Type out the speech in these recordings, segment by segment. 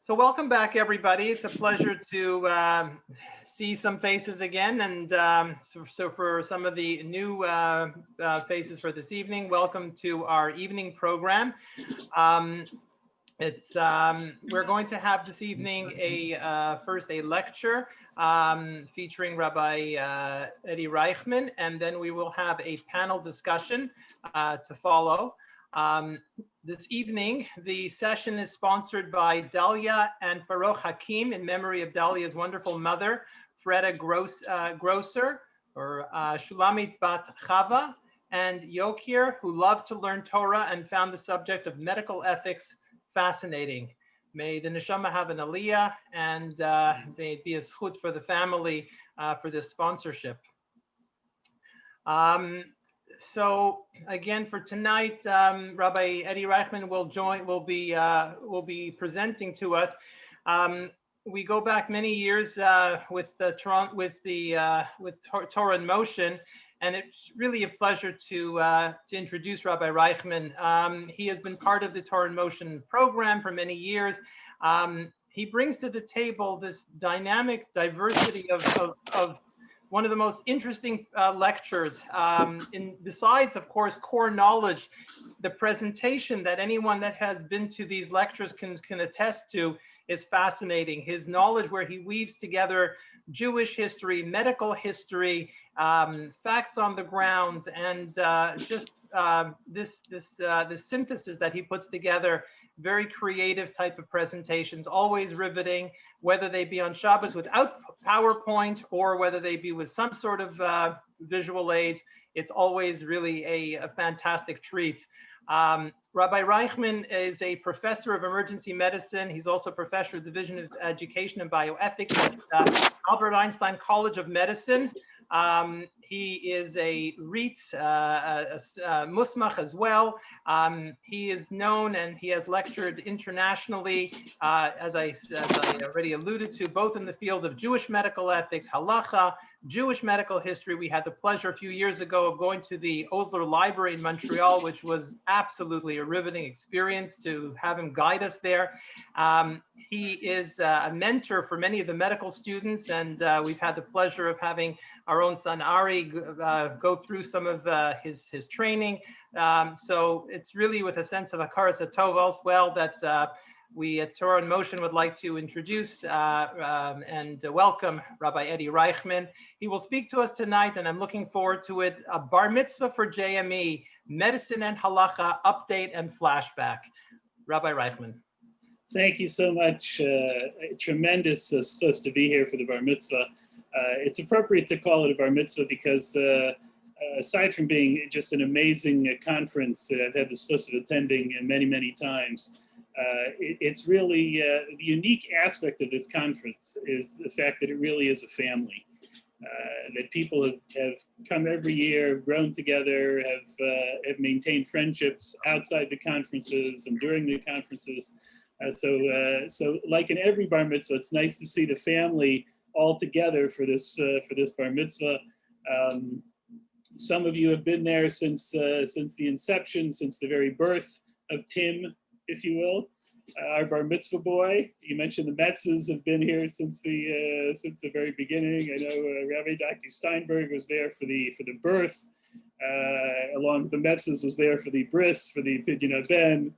So welcome back, everybody. It's a pleasure to see some faces again. And so for some of the new faces for this evening, welcome to our evening program. We're going to have this evening first a lecture featuring Rabbi Eddie Reichman, and then we will have a panel discussion to follow. This evening, the session is sponsored by Dalia and Farouk Hakim in memory of Dalia's wonderful mother, Freda Grosser, or Shulamit Bat Chava, and Yokir, who loved to learn Torah and found the subject of medical ethics fascinating. May the neshama have an aliyah, and may it be a zchut for the family for this sponsorship. So again, for tonight, Rabbi Eddie Reichman will be presenting to us. We go back many years with Torah in Motion, and it's really a pleasure to introduce Rabbi Reichman. He has been part of the Torah in Motion program for many years. He brings to the table this dynamic diversity of one of the most interesting lectures. Besides, of course, core knowledge, the presentation that anyone that has been to these lectures can attest to is fascinating. His knowledge, where he weaves together Jewish history, medical history, facts on the ground, and just this synthesis that he puts together. Very creative type of presentations, always riveting, whether they be on Shabbos without PowerPoint or whether they be with some sort of visual aids. It's always really a fantastic treat. Rabbi Reichman is a professor of emergency medicine. He's also professor of the Division of Education and Bioethics at Albert Einstein College of Medicine. He is a REITs, Musmach as well. He is known and he has lectured internationally, as I already alluded to, both in the field of Jewish medical ethics, Halacha, Jewish medical history. We had the pleasure a few years ago of going to the Osler Library in Montreal, which was absolutely a riveting experience to have him guide us there. He is a mentor for many of the medical students, and we've had the pleasure of having our own son Ari go through some of his training. So it's really with a sense of hakaras hatov as well that we at Torah in Motion would like to introduce and welcome Rabbi Eddie Reichman. He will speak to us tonight, and I'm looking forward to it. A bar mitzvah for JME, medicine and halacha, update and flashback. Rabbi Reichman. Thank you so much. Tremendous supposed to be here for the bar mitzvah. It's appropriate to call it a bar mitzvah because aside from being just an amazing conference that I've had the supposed of attending many, many times, it's really the unique aspect of this conference is the fact that it really is a family. That people have come every year, grown together, have maintained friendships outside the conferences and during the conferences. So like in every bar mitzvah, it's nice to see the family all together for this bar mitzvah. Some of you have been there since the inception, since the very birth of Tim, if you will, our bar mitzvah boy. You mentioned the Metzes have been here since the very beginning. I know Rabbi Dr. Steinberg was there for the birth, along with the Metzes was there for the bris, for the Pidyon Ben.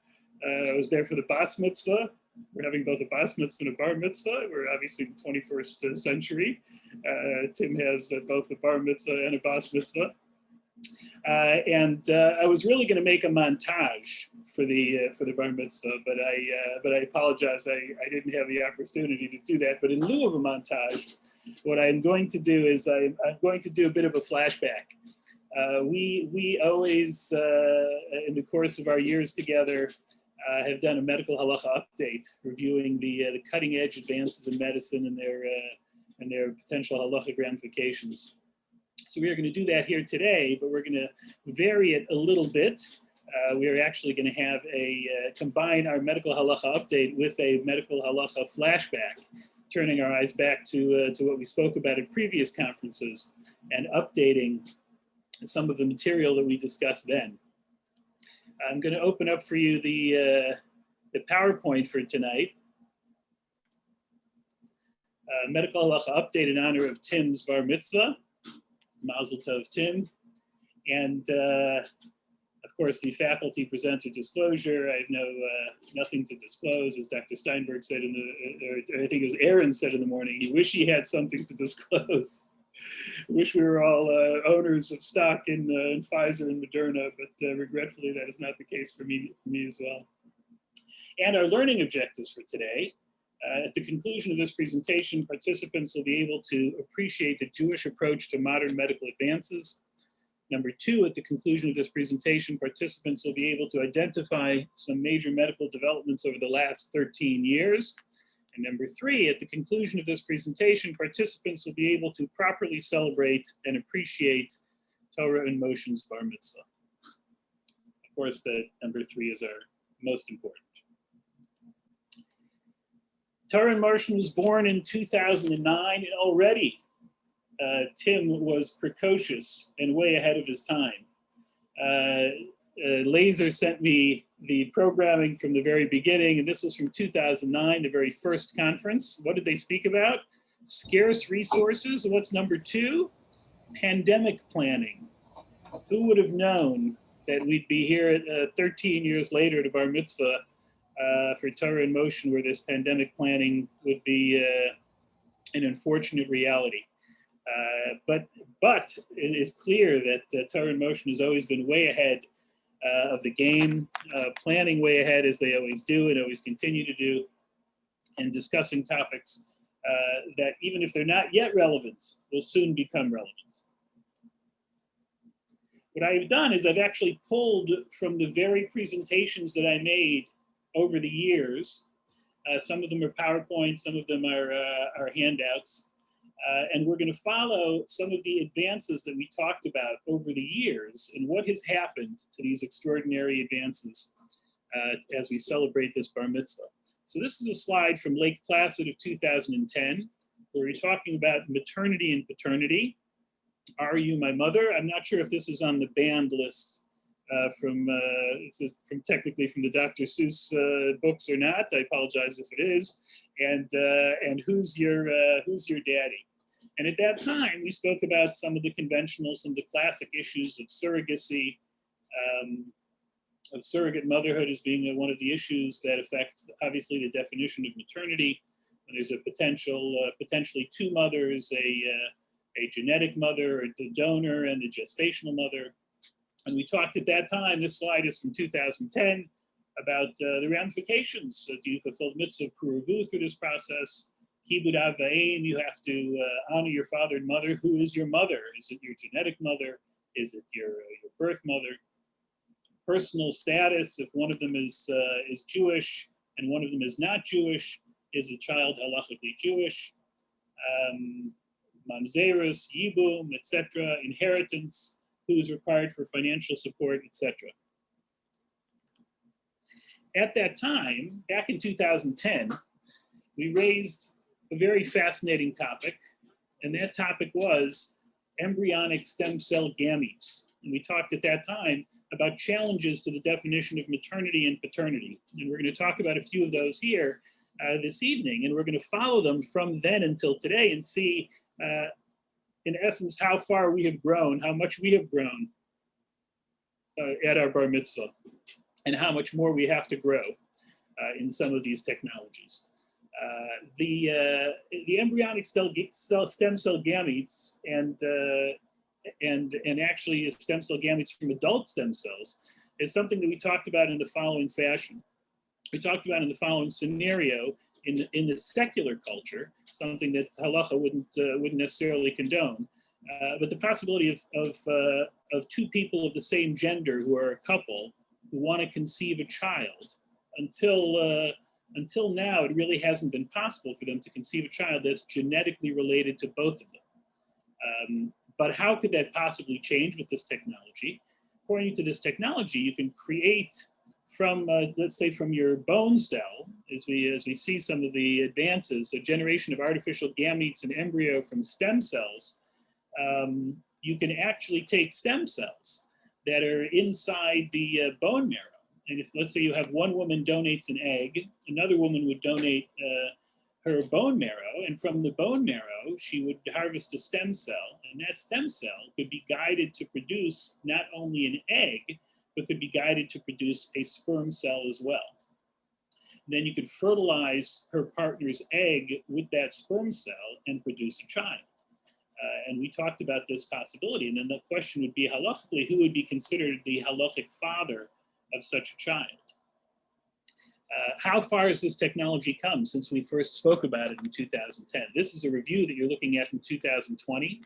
Was there for the bas mitzvah. We're having both a bas mitzvah and a bar mitzvah. We're obviously in the 21st century. Tim has both a bar mitzvah and a bas mitzvah. I was really going to make a montage for the bar mitzvah, but I apologize. I didn't have the opportunity to do that. But in lieu of a montage, what I'm going to do is I'm going to do a bit of a flashback. We always, in the course of our years together, have done a medical halacha update, reviewing the cutting edge advances in medicine and their potential halachic ramifications. So we are going to do that here today, but we're going to vary it a little bit. We are actually going to have combine our medical halacha update with a medical halacha flashback, turning our eyes back to what we spoke about at previous conferences and updating some of the material that we discussed then. I'm going to open up for you the PowerPoint for tonight. medical halacha update in honor of Tim's bar mitzvah. Mazel tov, Tim. And of course, the faculty presenter disclosure. I have nothing to disclose, as Dr. Steinberg said or I think it was Aaron said in the morning. He wished he had something to disclose. Wish we were all owners of stock in Pfizer and Moderna, but regretfully, that is not the case for me as well. And our learning objectives for today. At the conclusion of this presentation, participants will be able to appreciate the Jewish approach to modern medical advances. Number two, at the conclusion of this presentation, participants will be able to identify some major medical developments over the last 13 years. And number three, at the conclusion of this presentation, participants will be able to properly celebrate and appreciate Torah in Motion's bar mitzvah. Of course, that number three is our most important. Torah in Motion was born in 2009, and already Tim was precocious and way ahead of his time. Laser sent me the programming from the very beginning, and this was from 2009, the very first conference. What did they speak about? Scarce resources. What's number two? Pandemic planning. Who would have known that we'd be here 13 years later at a bar mitzvah for Torah in Motion, where this pandemic planning would be an unfortunate reality. But it is clear that Torah in Motion has always been way ahead of the game, planning way ahead as they always do and always continue to do, and discussing topics that even if they're not yet relevant, will soon become relevant. What I've done is I've actually pulled from the very presentations that I made over the years. Some of them are PowerPoint, some of them are handouts. And we're going to follow some of the advances that we talked about over the years and what has happened to these extraordinary advances as we celebrate this bar mitzvah. So this is a slide from Lake Placid of 2010, where we're talking about maternity and paternity. Are you my mother? I'm not sure if this is on the banned list this is technically from the Dr. Seuss books or not. I apologize if it is. And who's your daddy? And at that time, we spoke about some of the conventional, some of the classic issues of surrogacy, of surrogate motherhood as being one of the issues that affects, obviously, the definition of maternity. When there's a potentially two mothers, a genetic mother, the donor, and the gestational mother. And we talked at that time, this slide is from 2010, about the ramifications. So do you fulfill mitzvah puruvu through this process? Kibud av va'em, you have to honor your father and mother. Who is your mother? Is it your genetic mother? Is it your birth mother? Personal status, if one of them is Jewish and one of them is not Jewish, is a child halachically Jewish? Mamzerus, yibum, etc. Inheritance, who is required for financial support, etc. At that time, back in 2010, we raised a very fascinating topic, and that topic was embryonic stem cell gametes. And we talked at that time about challenges to the definition of maternity and paternity. And we're going to talk about a few of those here this evening, and we're going to follow them from then until today and see, in essence, how far we have grown, how much we have grown at our bar mitzvah, and how much more we have to grow in some of these technologies. The embryonic stem cell gametes and actually stem cell gametes from adult stem cells is something that we talked about in the following fashion. We talked about in the following scenario in the secular culture, something that halacha wouldn't necessarily condone, but the possibility of two people of the same gender who are a couple who want to conceive a child. Until now, it really hasn't been possible for them to conceive a child that's genetically related to both of them. But how could that possibly change with this technology? According to this technology, you can create from, let's say, from your bone cell, as we see some of the advances, a generation of artificial gametes and embryo from stem cells. You can actually take stem cells that are inside the bone marrow. And if, let's say, you have one woman donates an egg, another woman would donate her bone marrow, and from the bone marrow, she would harvest a stem cell, and that stem cell could be guided to produce not only an egg, but could be guided to produce a sperm cell as well. Then you could fertilize her partner's egg with that sperm cell and produce a child. And we talked about this possibility, and then the question would be, halachically, who would be considered the halachic father of such a child? How far has this technology come since we first spoke about it in 2010? This is a review that you're looking at from 2020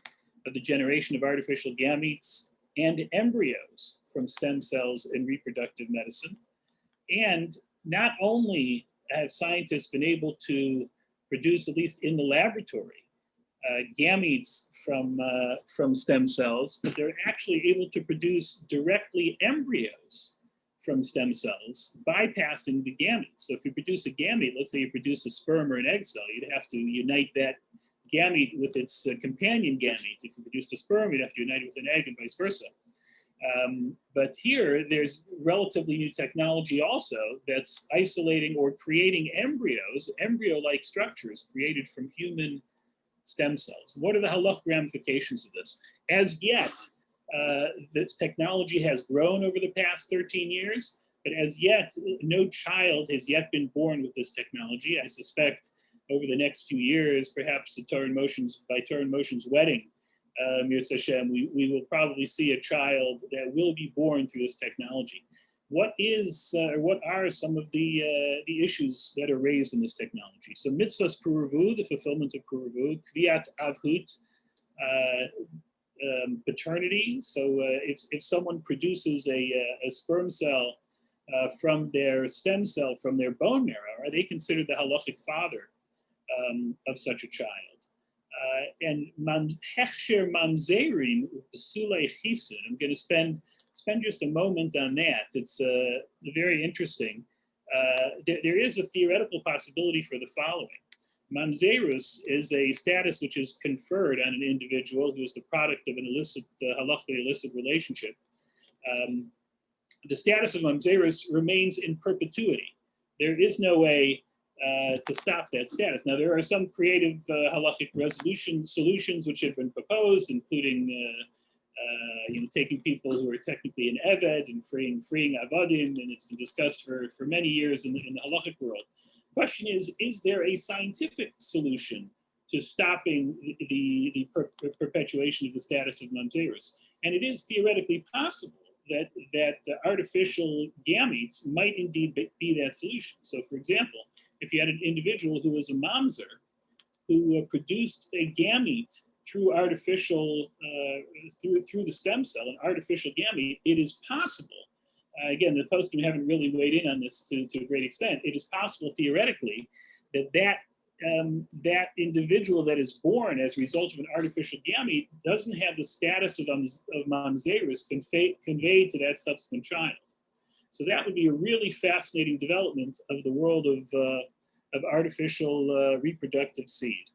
of the generation of artificial gametes and embryos from stem cells in reproductive medicine. And not only have scientists been able to produce, at least in the laboratory, gametes from stem cells, but they're actually able to produce directly embryos from stem cells, bypassing the gametes. So if you produce a gamete, let's say you produce a sperm or an egg cell, you'd have to unite that gamete with its companion gamete. If you produced a sperm, you'd have to unite it with an egg and vice versa. But here, there's relatively new technology also that's isolating or creating embryos, embryo-like structures created from human stem cells. What are the halachic ramifications of this? As yet, this technology has grown over the past 13 years, but as yet, no child has yet been born with this technology. I suspect over the next few years, perhaps by Torah in Motion's wedding, Mirz Hashem, we will probably see a child that will be born through this technology. What are some of the issues that are raised in this technology? So mitzvahs puravu, the fulfillment of puravu, kviat avhut, paternity. So if someone produces a sperm cell from their stem cell, from their bone marrow, are they considered the halachic father of such a child? And hechsher mamzerim psulei chisun. I'm going to spend just a moment on that. It's very interesting. There is a theoretical possibility for the following. Mamzerus is a status which is conferred on an individual who is the product of an illicit, halachically illicit relationship. The status of mamzerus remains in perpetuity. There is no way to stop that status. Now, there are some creative halachic solutions which have been proposed, including taking people who are technically an eved and freeing avadim, and it's been discussed for many years in the halachic world. The question is there a scientific solution to stopping the perpetuation of the status of mamzerus? And it is theoretically possible that artificial gametes might indeed be that solution. So, for example, if you had an individual who was a mamzer, who produced a gamete through artificial, through the stem cell, an artificial gamete, it is possible. Again, the poskim haven't really weighed in on this to a great extent. It is possible theoretically that individual that is born as a result of an artificial gamete doesn't have the status of mamzerus conveyed to that subsequent child. So that would be a really fascinating development of the world of artificial reproductive seed.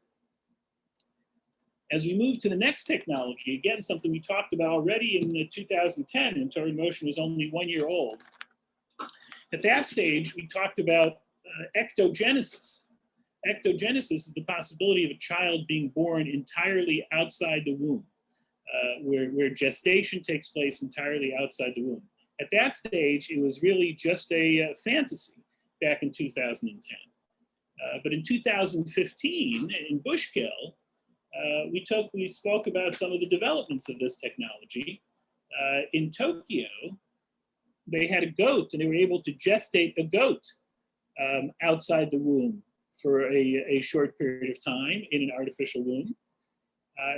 As we move to the next technology, again, something we talked about already in 2010, when Torah in Motion was only 1 year old. At that stage, we talked about ectogenesis. Ectogenesis is the possibility of a child being born entirely outside the womb, where gestation takes place entirely outside the womb. At that stage, it was really just a fantasy back in 2010. But in 2015, in Bushkill, we spoke about some of the developments of this technology. In Tokyo, they had a goat, and they were able to gestate a goat outside the womb for a short period of time in an artificial womb.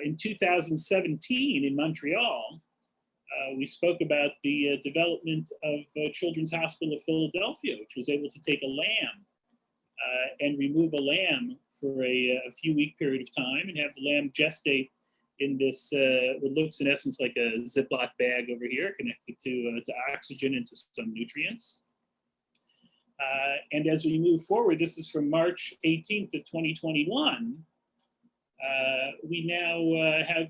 In 2017, in Montreal, we spoke about the development of Children's Hospital of Philadelphia, which was able to take a lamb and remove a lamb for a few-week period of time and have the lamb gestate in this, what looks in essence like a Ziploc bag over here, connected to oxygen and to some nutrients. And as we move forward, this is from March 18th of 2021, we now have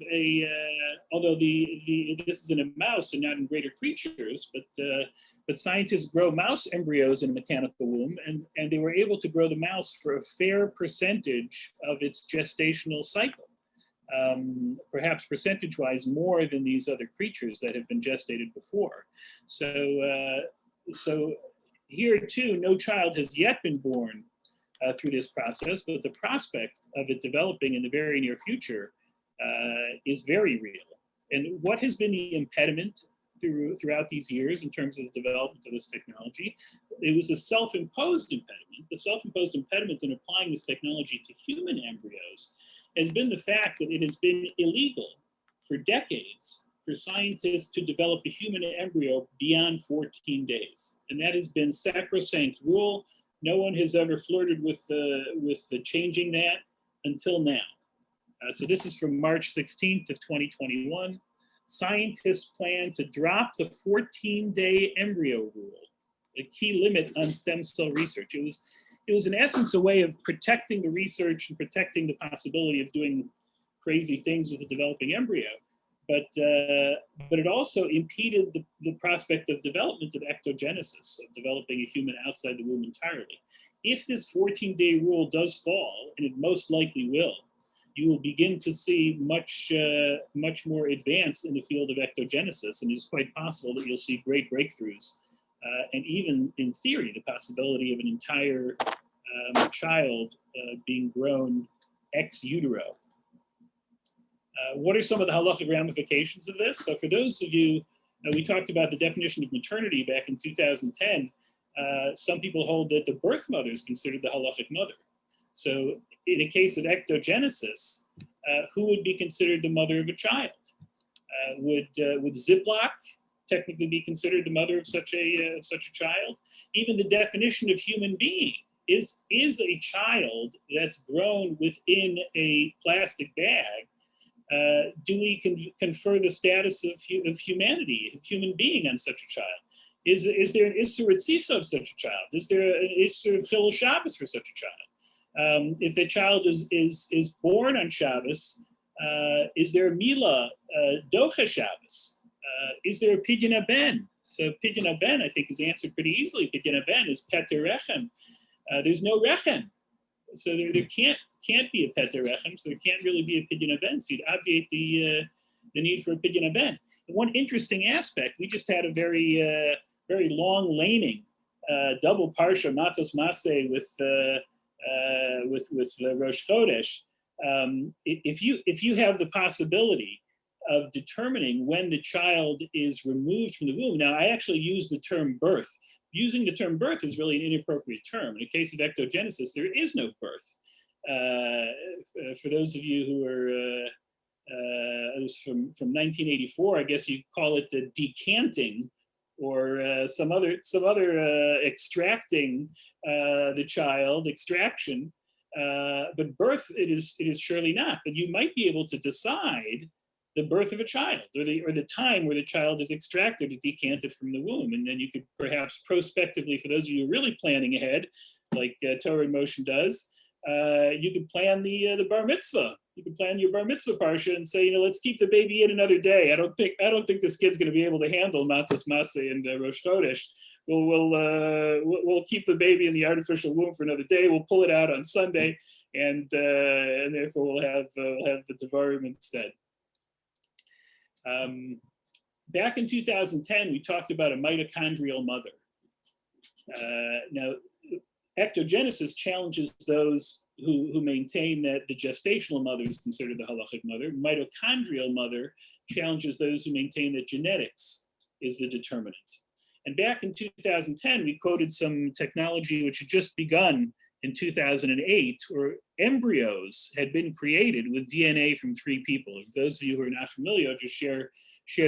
although this is in a mouse and not in greater creatures, but scientists grow mouse embryos in a mechanical womb, and they were able to grow the mouse for a fair percentage of its gestational cycle. Perhaps percentage-wise more than these other creatures that have been gestated before. So here too, no child has yet been born through this process, but the prospect of it developing in the very near future is very real. And what has been the impediment throughout these years in terms of the development of this technology? It was a self-imposed impediment. The self-imposed impediment in applying this technology to human embryos has been the fact that it has been illegal for decades for scientists to develop a human embryo beyond 14 days. And that has been sacrosanct rule. No one has ever flirted with the changing that until now. So this is from March 16th of 2021. Scientists plan to drop the 14-day embryo rule, a key limit on stem cell research. It was in essence a way of protecting the research and protecting the possibility of doing crazy things with a developing embryo. But it also impeded the prospect of development of ectogenesis, of developing a human outside the womb entirely. If this 14-day rule does fall, and it most likely will, you will begin to see much more advance in the field of ectogenesis, and it's quite possible that you'll see great breakthroughs, and even in theory, the possibility of an entire child being grown ex utero. What are some of the halachic ramifications of this? So for those of you, we talked about the definition of maternity back in 2010. Some people hold that the birth mother is considered the halachic mother. So in a case of ectogenesis, who would be considered the mother of a child? Would Ziploc technically be considered the mother of such a child? Even the definition of human being is a child that's grown within a plastic bag. Do we confer the status of humanity, of human being on such a child? Is there an Isser Ritzicha of such a child? Is there an Isser Chilul Shabbos for such a child? If the child is born on Shabbos, is there a Mila Docha Shabbos? Is there a Pidyon Ben? So Pidyon Ben, I think, is answered pretty easily. Pidyon Ben is Peter Rechem. There's no Rechem. So there can't be a Peter Rechem, so there can't really be a Pidyon Ben. So you'd obviate the need for a Pidyon Ben. And one interesting aspect, we just had a very long laning double parsha Matos Maseh with Rosh Chodesh. If you have the possibility of determining when the child is removed from the womb. Now, I actually use the term birth. Using the term birth is really an inappropriate term. In a case of ectogenesis, there is no birth. For those of you who are, it was from 1984, I guess you call it the decanting, or some other extracting the child, extraction. But birth, it is surely not. But you might be able to decide the birth of a child, or the time where the child is extracted or decanted from the womb. And then you could perhaps prospectively, for those of you really planning ahead, like Torah in Motion does, you could plan the bar mitzvah. You could plan your bar mitzvah parsha and say, let's keep the baby in another day. I don't think this kid's going to be able to handle Matos Maseh and Rosh Chodesh. We'll keep the baby in the artificial womb for another day. We'll pull it out on Sunday, and therefore we'll have the Devarim instead. Back in 2010, we talked about a mitochondrial mother. Now, ectogenesis challenges those who maintain that the gestational mother is considered the halachic mother. Mitochondrial mother challenges those who maintain that genetics is the determinant. And back in 2010, we quoted some technology which had just begun in 2008, where embryos had been created with DNA from 3 people. If those of you who are not familiar, I'll just share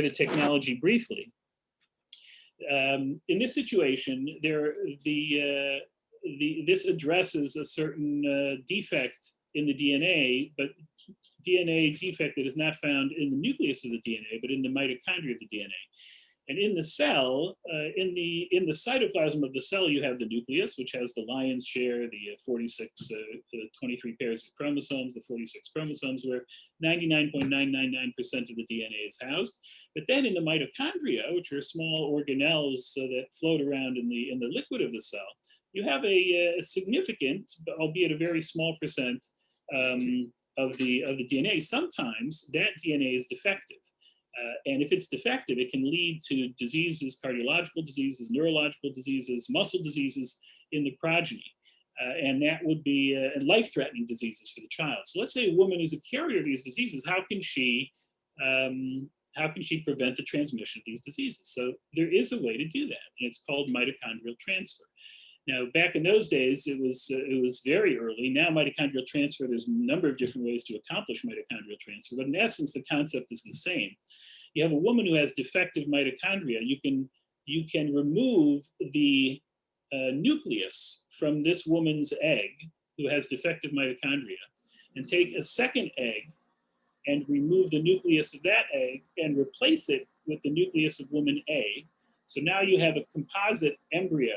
the technology briefly. In this situation, this addresses a certain defect in the DNA, but DNA defect that is not found in the nucleus of the DNA, but in the mitochondria of the DNA. And in the cell, in the cytoplasm of the cell, you have the nucleus, which has the lion's share, the 23 pairs of chromosomes, the 46 chromosomes, where 99.999% of the DNA is housed. But then in the mitochondria, which are small organelles that float around in the liquid of the cell, you have a significant, albeit a very small percent of the DNA. Sometimes that DNA is defective. And if it's defective, it can lead to diseases, cardiological diseases, neurological diseases, muscle diseases in the progeny. And that would be life-threatening diseases for the child. So let's say a woman is a carrier of these diseases. How can she prevent the transmission of these diseases? So there is a way to do that, and it's called mitochondrial transfer. Now, back in those days, it was very early. Now, mitochondrial transfer, there's a number of different ways to accomplish mitochondrial transfer, but in essence, the concept is the same. You have a woman who has defective mitochondria. You can remove the nucleus from this woman's egg who has defective mitochondria and take a second egg and remove the nucleus of that egg and replace it with the nucleus of woman A. So now you have a composite embryo,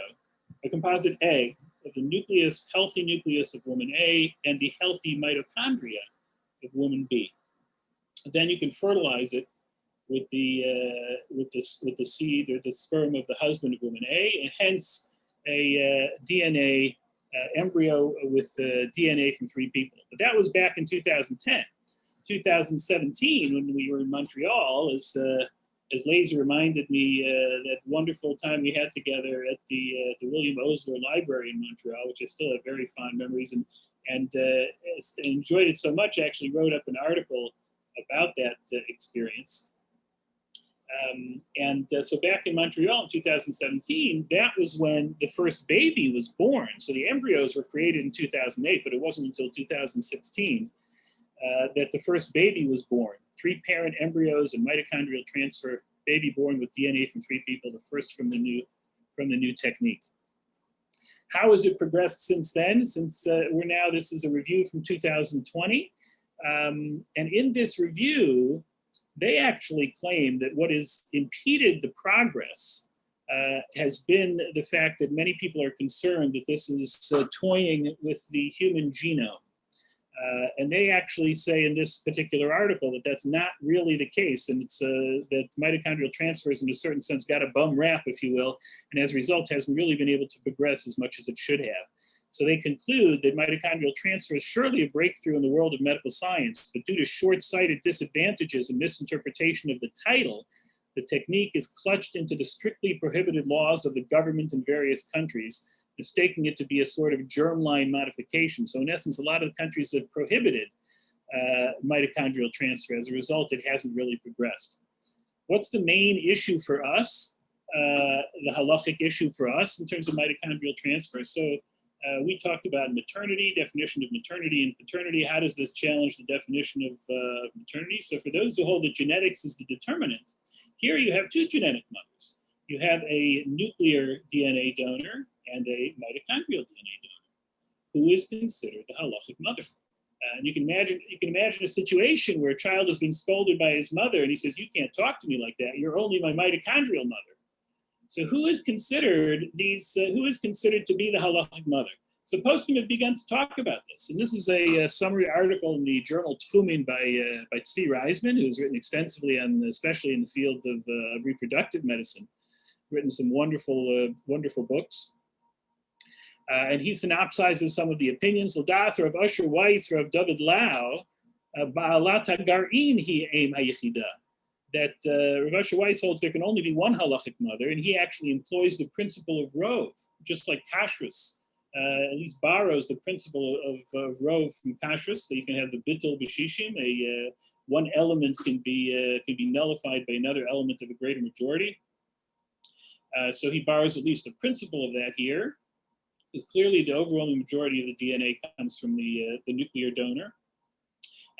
a composite egg of the nucleus, healthy nucleus of woman A and the healthy mitochondria of woman B. Then you can fertilize it with the seed or the sperm of the husband of woman A, and hence a DNA embryo with DNA from 3 people. But that was back in 2010. 2017, when we were in Montreal, as Laser reminded me that wonderful time we had together at the William Osler Library in Montreal, which I still have very fond memories, and enjoyed it so much, I actually wrote up an article about that experience. So back in Montreal in 2017, that was when the first baby was born. So the embryos were created in 2008, but it wasn't until 2016 that the first baby was born. 3 parent embryos and mitochondrial transfer, baby born with DNA from 3 people, the first from the new technique. How has it progressed since then? Since this is a review from 2020. And in this review, they actually claim that what has impeded the progress has been the fact that many people are concerned that this is toying with the human genome. And they actually say in this particular article that that's not really the case, and it's that mitochondrial transfers, in a certain sense, got a bum rap, if you will, and as a result hasn't really been able to progress as much as it should have. So they conclude that mitochondrial transfer is surely a breakthrough in the world of medical science, but due to short-sighted disadvantages and misinterpretation of the title, the technique is clutched into the strictly prohibited laws of the government in various countries, mistaking it to be a sort of germline modification. So in essence, a lot of countries have prohibited mitochondrial transfer. As a result, it hasn't really progressed. What's the main issue for us, the halachic issue for us in terms of mitochondrial transfer? So we talked about maternity, definition of maternity and paternity. How does this challenge the definition of maternity? So for those who hold that genetics is the determinant, here you have 2 genetic mothers. You have a nuclear DNA donor and a mitochondrial DNA donor, who is considered the halachic mother. And you can imagine a situation where a child is being scolded by his mother, and he says, "You can't talk to me like that. You're only my mitochondrial mother." So who is considered to be the halachic mother? So poskim have begun to talk about this, and this is a summary article in the journal Tchumin by Tzvi Reichman, who's written extensively on, especially in the field of reproductive medicine, written some wonderful books. And he synopsizes some of the opinions. L'das Rav Usher Weiss, Rav David Lau, Ba'alat HaGar'in hi Eim HaYechida. That Rav Usher Weiss holds there can only be one halachic mother, and he actually employs the principle of rov, just like kashrus. At least borrows the principle of rov from kashrus, that you can have the bittul b'shishim, one element can be nullified by another element of a greater majority. So he borrows at least the principle of that here, because clearly the overwhelming majority of the DNA comes from the nuclear donor.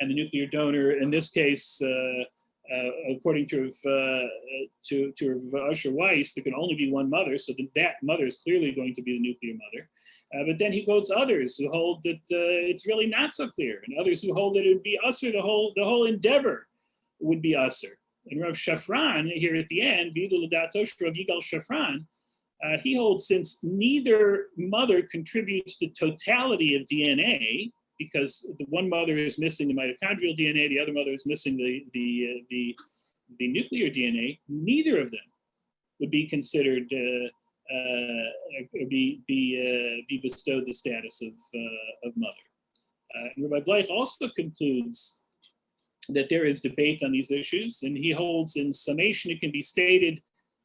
And the nuclear donor, in this case, according to Usher Weiss, there can only be one mother, so that mother is clearly going to be the nuclear mother. But then he quotes others who hold that it's really not so clear, and others who hold that it would be usher, the whole endeavor would be usher. And Rav Shafran, here at the end, Shafran, he holds since neither mother contributes the totality of DNA, because the one mother is missing the mitochondrial DNA, the other mother is missing the nuclear DNA, neither of them would be considered be bestowed the status of mother. And Rabbi Bleich also concludes that there is debate on these issues, and he holds in summation it can be stated,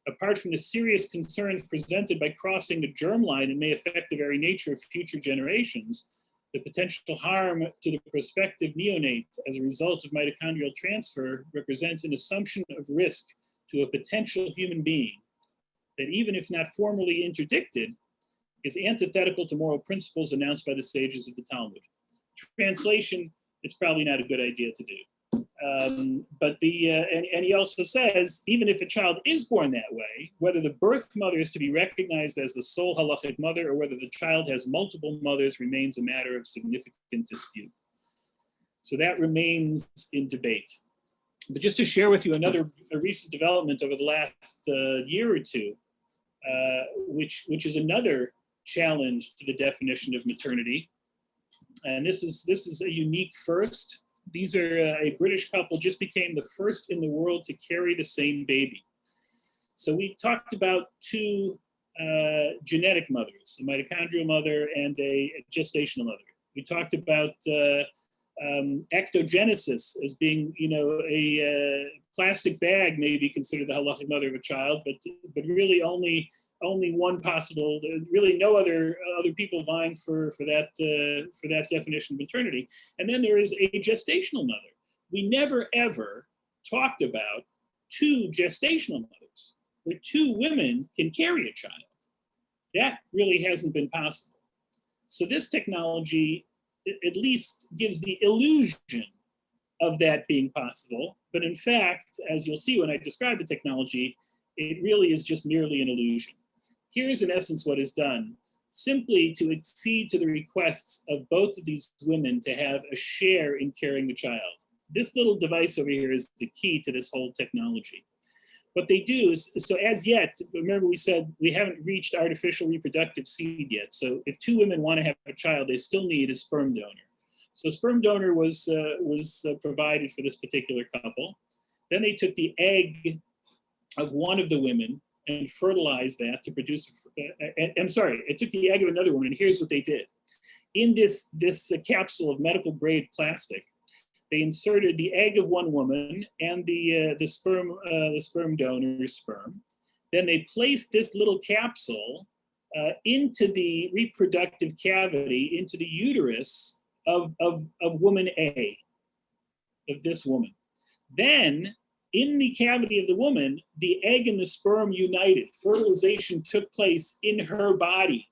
apart from the serious concerns presented by crossing the germline and may affect the very nature of future generations, the potential harm to the prospective neonate as a result of mitochondrial transfer represents an assumption of risk to a potential human being that, even if not formally interdicted, is antithetical to moral principles announced by the sages of the Talmud. Translation, it's probably not a good idea to do. But and he also says, even if a child is born that way, whether the birth mother is to be recognized as the sole halachic mother or whether the child has multiple mothers remains a matter of significant dispute. So that remains in debate. But just to share with you a recent development over the last year or two, which is another challenge to the definition of maternity. And this is a unique first. These are a British couple just became the first in the world to carry the same baby. So we talked about two genetic mothers, a mitochondrial mother and a gestational mother. We talked about ectogenesis as being, a plastic bag may be considered the halachic mother of a child, but really only one possible, really no other people vying for that definition of maternity. And then there is a gestational mother. We never ever talked about two gestational mothers, where two women can carry a child. That really hasn't been possible. So this technology at least gives the illusion of that being possible. But in fact, as you'll see when I describe the technology, it really is just merely an illusion. Here's in essence what is done, simply to accede to the requests of both of these women to have a share in carrying the child. This little device over here is the key to this whole technology. What they do is, so as yet, remember we said we haven't reached artificial reproductive seed yet. So if two women want to have a child, they still need a sperm donor. So a sperm donor was provided for this particular couple. Then they took the egg of one of the women and fertilized that to produce, it took the egg of another woman, and here's what they did. In this capsule of medical grade plastic, they inserted the egg of one woman and the sperm donor's sperm. Then they placed this little capsule into the reproductive cavity, into the uterus of woman A, of this woman. Then, in the cavity of the woman, the egg and the sperm united. Fertilization took place in her body.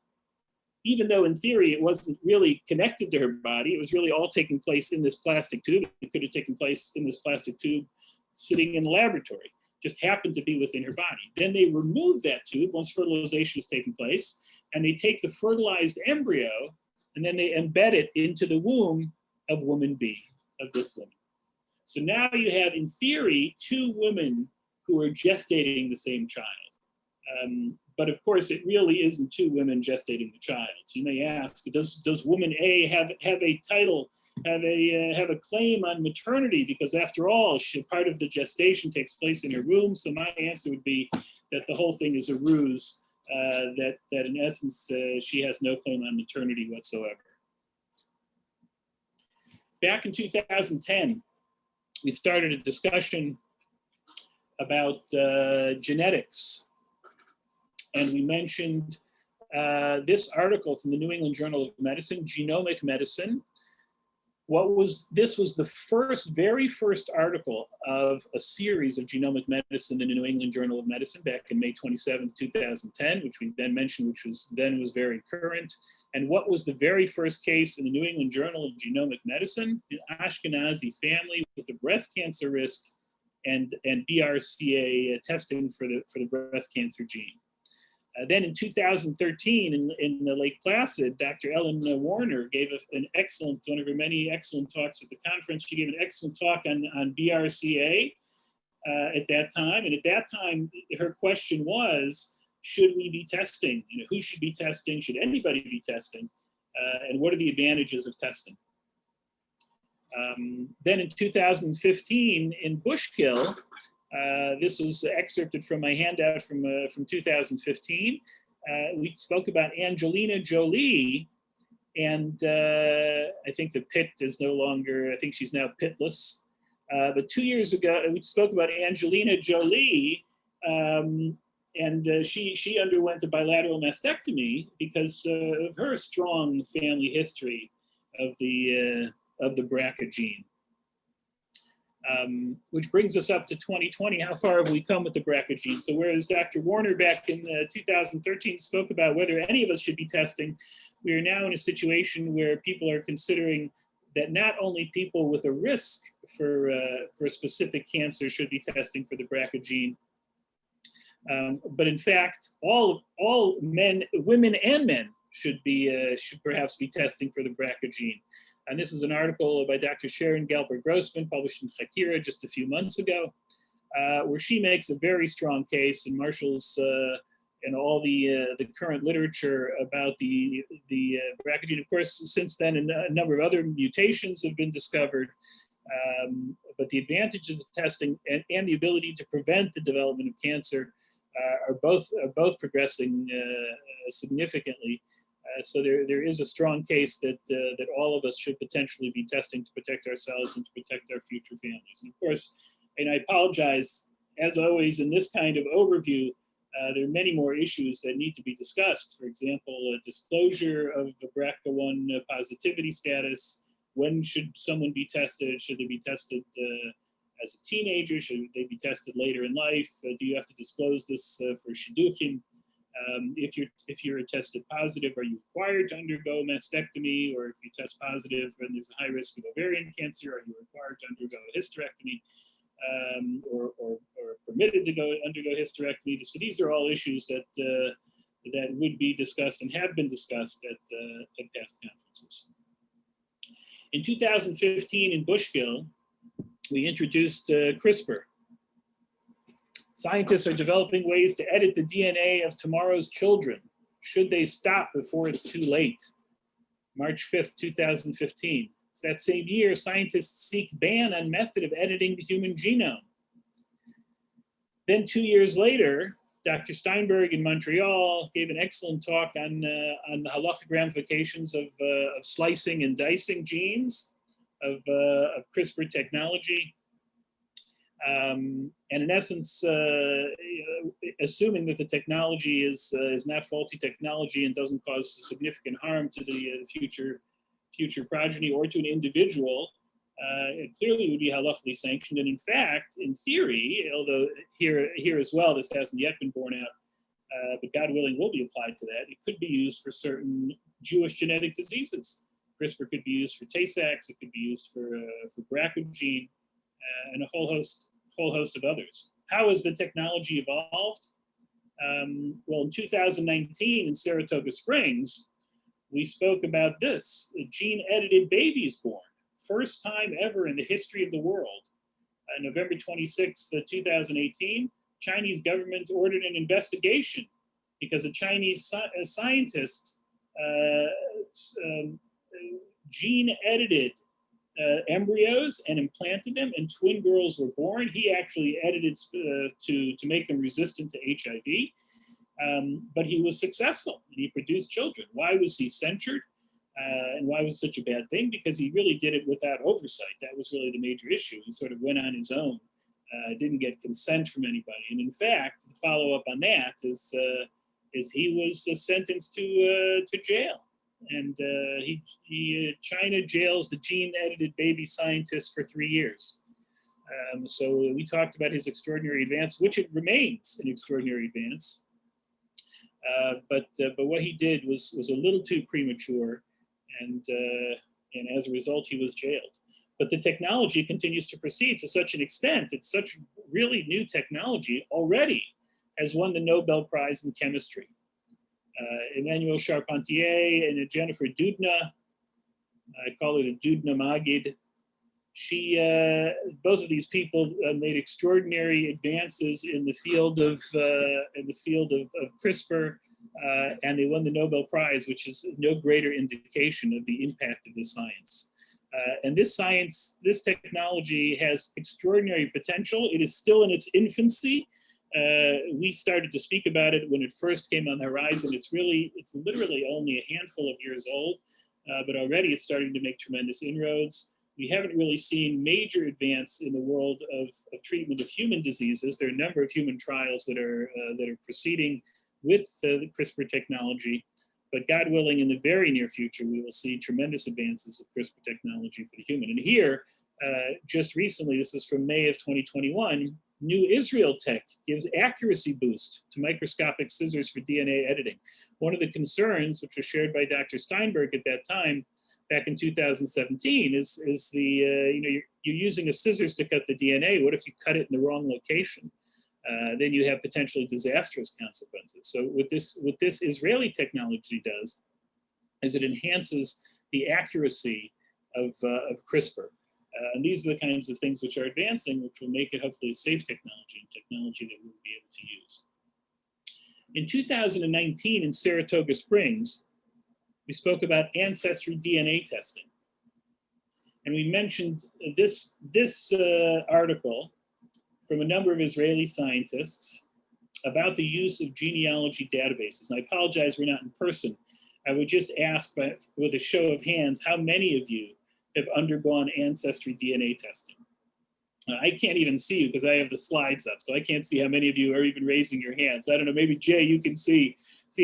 Even though in theory it wasn't really connected to her body, it was really all taking place in this plastic tube. It could have taken place in this plastic tube sitting in the laboratory, just happened to be within her body. Then they remove that tube once fertilization has taken place, and they take the fertilized embryo, and then they embed it into the womb of woman B, of this woman. So now you have, in theory, two women who are gestating the same child. But of course, it really isn't two women gestating the child. So you may ask, does woman A have a title, have a claim on maternity? Because after all, part of the gestation takes place in her womb. So my answer would be that the whole thing is a ruse, that in essence, she has no claim on maternity whatsoever. Back in 2010, we started a discussion about genetics. And we mentioned this article from the New England Journal of Medicine, Genomic Medicine. This was the very first article of a series of genomic medicine in the New England Journal of Medicine back in May 27th, 2010, which we then mentioned, which was very current. And what was the very first case in the New England Journal of Genomic Medicine? An Ashkenazi family with a breast cancer risk and BRCA testing for the breast cancer gene. Then in 2013, in the Lake Placid, Dr. Ellen Warner gave one of her many excellent talks at the conference. She gave an excellent talk on BRCA at that time. And at that time, her question was, should we be testing? Who should be testing? Should anybody be testing? And what are the advantages of testing? Then in 2015 in Bushkill, this was excerpted from my handout from 2015. We spoke about Angelina Jolie, and I think the pit is no longer, I think she's now pitless. But 2 years ago, we spoke about Angelina Jolie, and she underwent a bilateral mastectomy because of her strong family history of the BRCA gene. Which brings us up to 2020. How far have we come with the BRCA gene? So whereas Dr. Warner back in 2013 spoke about whether any of us should be testing, we are now in a situation where people are considering that not only people with a risk for a specific cancer should be testing for the BRCA gene, but in fact, all men, women and men should perhaps be testing for the BRCA gene. And this is an article by Dr. Sharon Galper-Grossman published in Chakira just a few months ago, where she makes a very strong case and marshals and all the current literature about the BRCA gene. Of course, since then, a number of other mutations have been discovered, but the advantages of testing and the ability to prevent the development of cancer are both progressing significantly. So there is a strong case that all of us should potentially be testing to protect ourselves and to protect our future families. And of course, and I apologize, as always, in this kind of overview, there are many more issues that need to be discussed. For example, disclosure of the BRCA1 positivity status. When should someone be tested? Should they be tested as a teenager? Should they be tested later in life? Do you have to disclose this for shidduchim? If you're tested positive, are you required to undergo mastectomy? Or if you test positive and there's a high risk of ovarian cancer, are you required to undergo a hysterectomy or permitted to undergo hysterectomy? So these are all issues that would be discussed and have been discussed at past conferences. In 2015 in Bushkill, we introduced CRISPR. Scientists are developing ways to edit the DNA of tomorrow's children. Should they stop before it's too late? March 5th, 2015. It's that same year, scientists seek ban on method of editing the human genome. Then 2 years later, Dr. Steinberg in Montreal gave an excellent talk on the halachic ramifications of slicing and dicing genes, of CRISPR technology. And in essence, assuming that the technology is not faulty technology and doesn't cause significant harm to the future progeny or to an individual, it clearly would be halachically sanctioned. And in fact, in theory, although here as well, this hasn't yet been borne out, but God willing will be applied to that, it could be used for certain Jewish genetic diseases. CRISPR could be used for Tay-Sachs, it could be used for BRCA gene, and a whole host of others. How has the technology evolved? Well, in 2019 in Saratoga Springs, we spoke about this, gene-edited babies born. First time ever in the history of the world. November 26, 2018, Chinese government ordered an investigation because a Chinese scientist gene-edited embryos and implanted them, and twin girls were born. He actually edited to make them resistant to HIV, but he was successful and he produced children. Why was he censured? And why was it such a bad thing? Because he really did it without oversight. That was really the major issue. He sort of went on his own, didn't get consent from anybody. And in fact, the follow-up on that is he was sentenced to jail. And China jails the gene-edited baby scientist for 3 years. So we talked about his extraordinary advance, which it remains an extraordinary advance. But what he did was a little too premature, and as a result, he was jailed. But the technology continues to proceed to such an extent that such really new technology already has won the Nobel Prize in Chemistry. Emmanuel Charpentier and Jennifer Doudna, I call it a Doudna Magid, Both of these people made extraordinary advances in the field of CRISPR, and they won the Nobel Prize, which is no greater indication of the impact of this science. And this technology has extraordinary potential. It is still in its infancy. We started to speak about it when it first came on the horizon. It's literally only a handful of years old, but already it's starting to make tremendous inroads. We haven't really seen major advance in the world of treatment of human diseases. There are a number of human trials that are proceeding with the CRISPR technology, but God willing, in the very near future, we will see tremendous advances with CRISPR technology for the human. And here, just recently, this is from May of 2021, New Israel Tech gives accuracy boost to microscopic scissors for DNA editing. One of the concerns, which was shared by Dr. Steinberg at that time, back in 2017, is you're using a scissors to cut the DNA. What if you cut it in the wrong location? Then you have potentially disastrous consequences. So what this Israeli technology does is it enhances the accuracy of CRISPR. And these are the kinds of things which are advancing, which will make it hopefully a safe technology and technology that we'll be able to use. In 2019 in Saratoga Springs, we spoke about Ancestry DNA testing. And we mentioned this article from a number of Israeli scientists about the use of genealogy databases. And I apologize we're not in person. I would just ask with a show of hands, how many of you have undergone Ancestry DNA testing? I can't even see you because I have the slides up, so I can't see how many of you are even raising your hands. I don't know, maybe Jay, you can see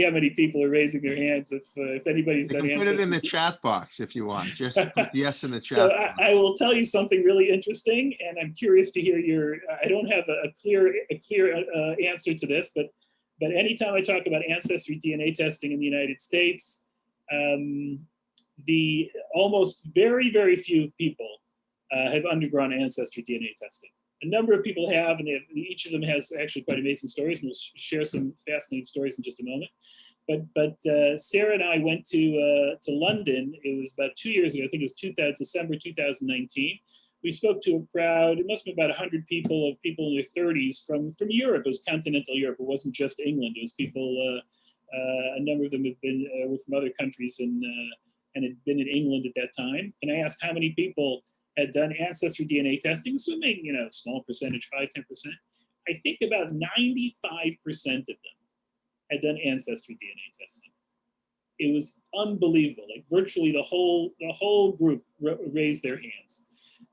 how many people are raising their hands if anybody's done Ancestry. Put it in the chat box if you want. Just put yes in the chat. So I will tell you something really interesting, and I'm curious to hear I don't have a clear answer to this, but anytime I talk about Ancestry DNA testing in the United States, the almost very, very few people have undergone Ancestry DNA testing. A number of people have, and each of them has actually quite amazing stories, and we'll share some fascinating stories in just a moment. But Sarah and I went to London. It was about 2 years ago. I think it was December 2019. We spoke to a crowd. It must have been about 100 people in their 30s from Europe. It was continental Europe. It wasn't just England. It was people. A number of them had been were from other countries and had been in England at that time. And I asked how many people had done Ancestry DNA testing, assuming, small percentage, 5-10%. I think about 95% of them had done Ancestry DNA testing. It was unbelievable. Like virtually the whole group raised their hands.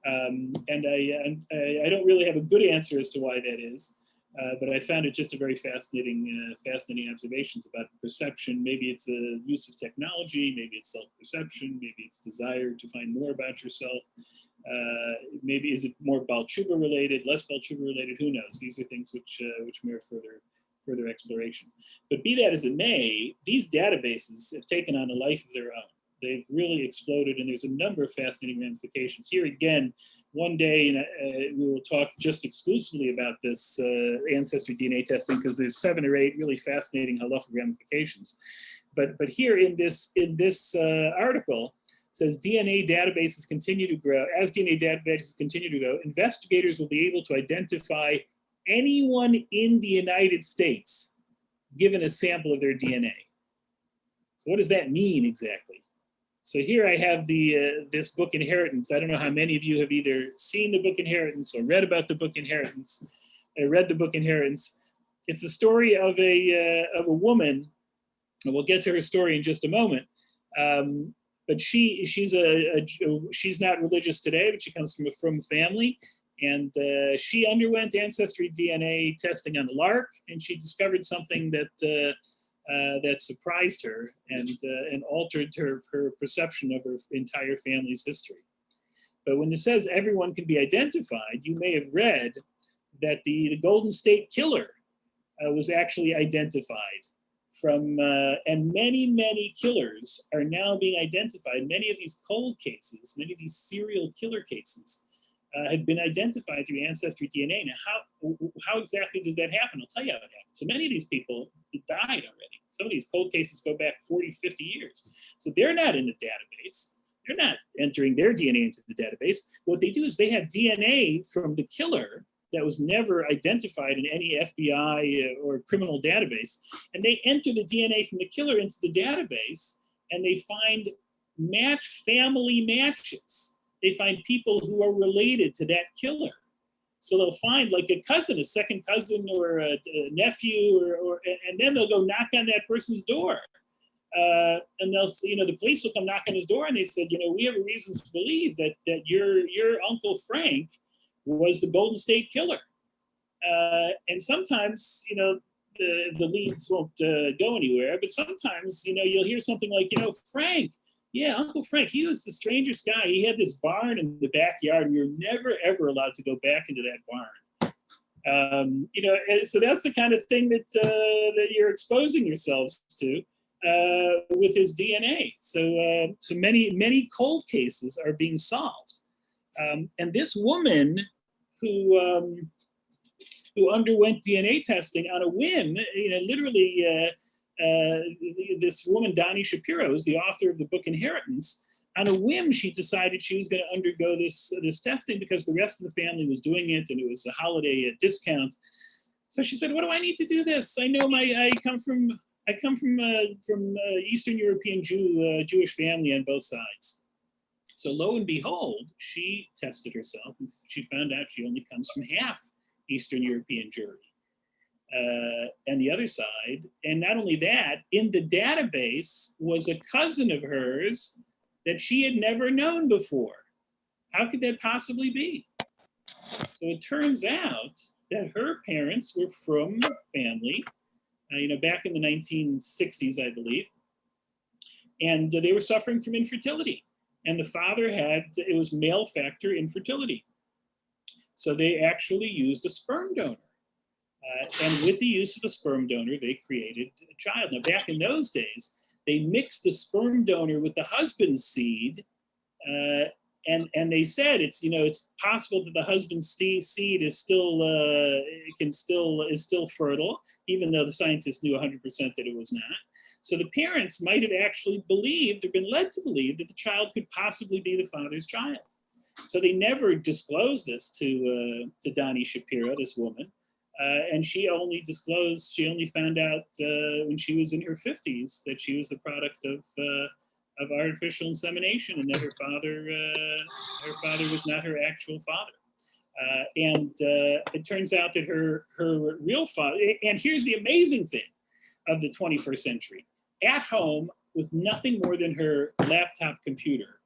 And I don't really have a good answer as to why that is, but I found it just a very fascinating observations about perception. Maybe it's a use of technology, maybe it's self-perception, maybe it's desire to find more about yourself. Maybe is it more Baal Tshuva related, less Baal Tshuva related? Who knows? These are things which merit further exploration. But be that as it may, these databases have taken on a life of their own. They've really exploded, and there's a number of fascinating ramifications. Here again, one day we will talk just exclusively about this Ancestry DNA testing, because there's 7 or 8 really fascinating halachic ramifications. But here in this article, says DNA databases continue to grow. As DNA databases continue to grow, investigators will be able to identify anyone in the United States given a sample of their DNA. So what does that mean exactly? So here I have this book Inheritance. I don't know how many of you have either seen the book Inheritance or read about the book Inheritance. I read the book Inheritance. It's the story of a woman, and we'll get to her story in just a moment. But she's not religious today, but she comes from a frum family, and she underwent Ancestry DNA testing on a lark, and she discovered something that surprised her and altered her perception of her entire family's history. But when it says everyone can be identified, you may have read that the Golden State Killer was actually identified from, and many killers are now being identified. Many of these cold cases, many of these serial killer cases have been identified through Ancestry DNA. Now, how exactly does that happen? I'll tell you how it happens. So many of these people died already. Some of these cold cases go back 40, 50 years. So they're not in the database. They're not entering their DNA into the database. What they do is they have DNA from the killer that was never identified in any FBI or criminal database, and they enter the DNA from the killer into the database, and they find family matches. They find people who are related to that killer. So they'll find like a cousin, a second cousin, or a nephew, and then they'll go knock on that person's door. And they'll say, the police will come knock on his door, and they said, we have a reason to believe that your Uncle Frank was the Golden State Killer. And sometimes, the leads won't go anywhere, but sometimes, you'll hear something like, Frank, yeah, Uncle Frank, he was the strangest guy. He had this barn in the backyard, and we were never, ever allowed to go back into that barn. And so that's the kind of thing that you're exposing yourselves to with his DNA. So many cold cases are being solved. And this woman who underwent DNA testing on a whim, literally, this woman, Dani Shapiro, is the author of the book Inheritance. On a whim, she decided she was going to undergo this testing because the rest of the family was doing it, and it was a holiday discount. So she said, "What do I need to do this? I know I come from Eastern European Jewish family on both sides." So lo and behold, she tested herself, and she found out she only comes from half Eastern European Jewry. And the other side, and not only that, in the database was a cousin of hers that she had never known before. How could that possibly be? So it turns out that her parents were from family, back in the 1960s, I believe, and they were suffering from infertility. And the father it was male factor infertility. So they actually used a sperm donor. And with the use of a sperm donor, they created a child. Now, back in those days, they mixed the sperm donor with the husband's seed, and they said it's possible that the husband's seed is still fertile, even though the scientists knew 100% that it was not. So the parents might have actually believed or been led to believe that the child could possibly be the father's child. So they never disclosed this to Dani Shapiro, this woman. And she only found out when she was in her 50s that she was the product of artificial insemination, and that her father was not her actual father. And it turns out that her real father, and here's the amazing thing of the 21st century, at home with nothing more than her laptop computer,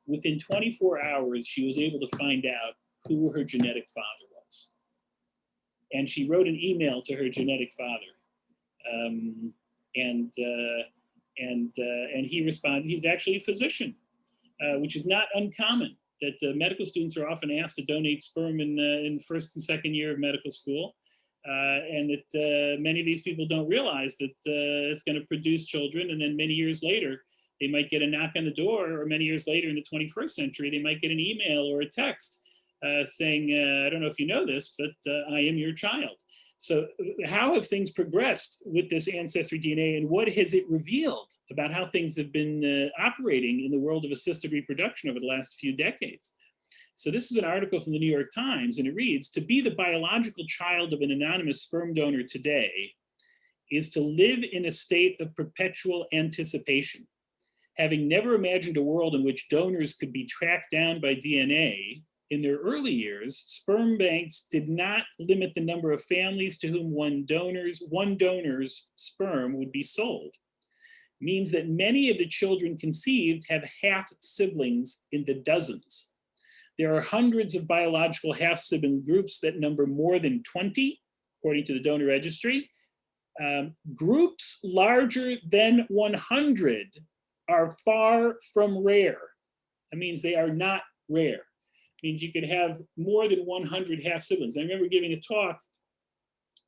within 24 hours, she was able to find out who her genetic father was. And she wrote an email to her genetic father, and he responded. He's actually a physician, which is not uncommon. That medical students are often asked to donate sperm in the first and second year of medical school, and that many of these people don't realize that it's going to produce children, and then many years later they might get a knock on the door, or many years later in the 21st century they might get an email or a text saying, I don't know if you know this, but I am your child. So how have things progressed with this Ancestry DNA, and what has it revealed about how things have been operating in the world of assisted reproduction over the last few decades? So this is an article from the New York Times, and it reads, "To be the biological child of an anonymous sperm donor today is to live in a state of perpetual anticipation. Having never imagined a world in which donors could be tracked down by DNA, in their early years, sperm banks did not limit the number of families to whom one donor's sperm would be sold. Means that many of the children conceived have half siblings in the dozens. There are hundreds of biological half sibling groups that number more than 20, according to the donor registry. Groups larger than 100 are far from rare. That means they are not rare. Means you could have more than 100 half siblings. I remember giving a talk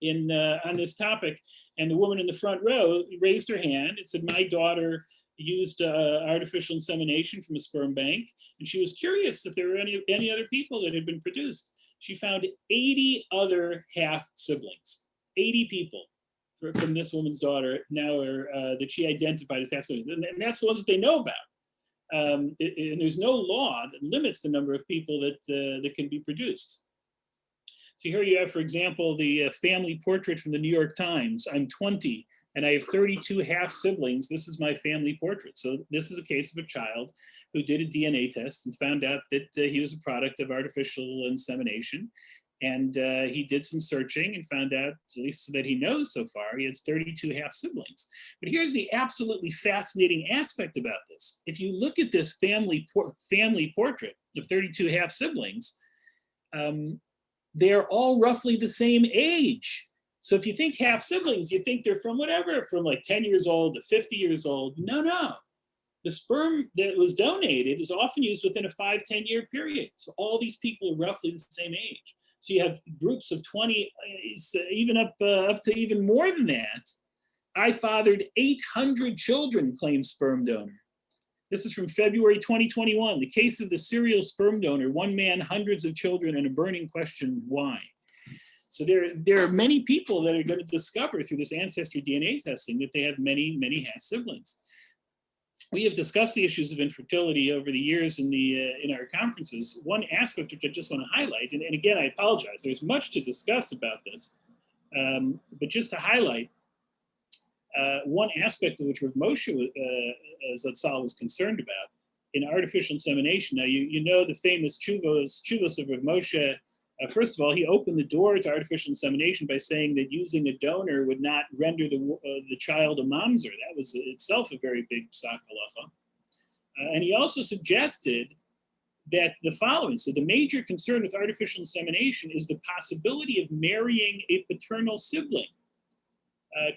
on this topic, and the woman in the front row raised her hand and said, my daughter used artificial insemination from a sperm bank, and she was curious if there were any other people that had been produced. She found 80 other half siblings, 80 people from this woman's daughter now that she identified as half siblings, and that's the ones that they know about. and there's no law that limits the number of people that can be produced. So here you have, for example, the family portrait from the New York Times. I'm 20 and I have 32 half siblings. This is my family portrait. So this is a case of a child who did a DNA test and found out that he was a product of artificial insemination. And he did some searching and found out, at least that he knows so far, he has 32 half siblings. But here's the absolutely fascinating aspect about this. If you look at this family portrait of 32 half siblings, they're all roughly the same age. So if you think half siblings, you think they're from whatever, from like 10 years old to 50 years old. No. The sperm that was donated is often used within a 5-10 year period. So all these people are roughly the same age. So you have groups of 20, even up to even more than that. I fathered 800 children, claims Sperm Donor. This is from February 2021. The case of the serial sperm donor, one man, hundreds of children, and a burning question, why? So there are many people that are going to discover through this ancestry DNA testing that they have many, many half siblings. We have discussed the issues of infertility over the years in our conferences. One aspect which I just want to highlight, and again, I apologize, there's much to discuss about this, but just to highlight, one aspect of which Rav Moshe Zatzal was concerned about in artificial insemination. Now, you know the famous chuvos of Rav Moshe. First of all, he opened the door to artificial insemination by saying that using a donor would not render the child a mamzer. That was itself a very big psak halacha. And he also suggested that the following, so the major concern with artificial insemination is the possibility of marrying a paternal sibling,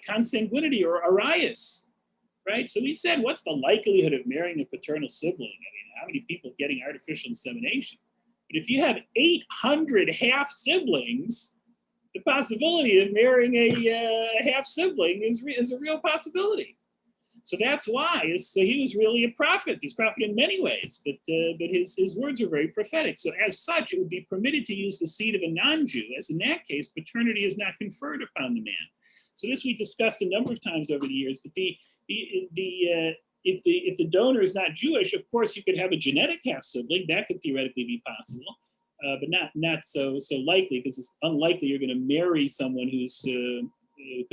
consanguinity or arias, right? So he said, what's the likelihood of marrying a paternal sibling? I mean, how many people getting artificial insemination? But if you have 800 half siblings, the possibility of marrying a half sibling is a real possibility. So that's why. So he was really a prophet. He's a prophet in many ways, but his words are very prophetic. So as such, it would be permitted to use the seed of a non-Jew, as in that case, paternity is not conferred upon the man. So this we discussed a number of times over the years. But if the donor is not Jewish, of course you could have a genetic half sibling. That could theoretically be possible, but not so likely, because it's unlikely you're going to marry someone who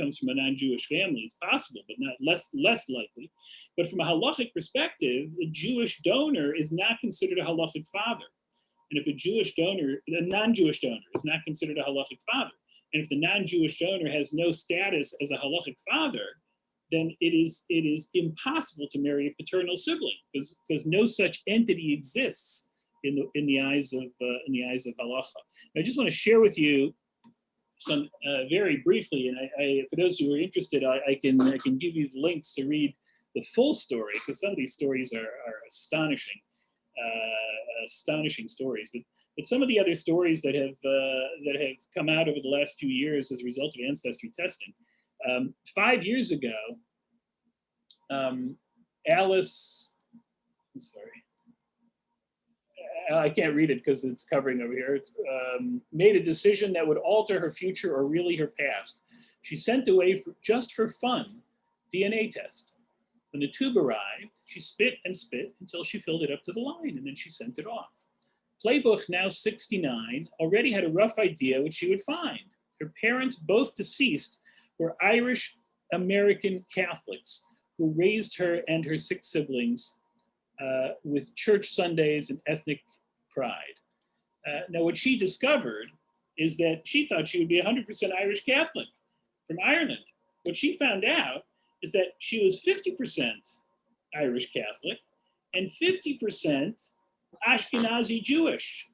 comes from a non-Jewish family. It's possible, but not less likely. But from a halachic perspective, the Jewish donor is not considered a halachic father. And if a non-Jewish donor is not considered a halachic father, and if the non-Jewish donor has no status as a halachic father, then it is impossible to marry a paternal sibling, because no such entity exists in the eyes of halacha. I just want to share with you some very briefly, and I for those who are interested, I can give you the links to read the full story, because some of these stories are astonishing stories. But some of the other stories that have come out over the last few years as a result of ancestry testing. 5 years ago, Alice, I'm sorry, I can't read it because it's covering over here, made a decision that would alter her future or really her past. She sent away, just for fun, DNA test. When the tube arrived, she spit and spit until she filled it up to the line, and then she sent it off. Playbook, now 69, already had a rough idea what she would find. Her parents, both deceased, were Irish American Catholics who raised her and her 6 siblings with church Sundays and ethnic pride. Now, what she discovered is that she thought she would be 100% Irish Catholic from Ireland. What she found out is that she was 50% Irish Catholic and 50% Ashkenazi Jewish.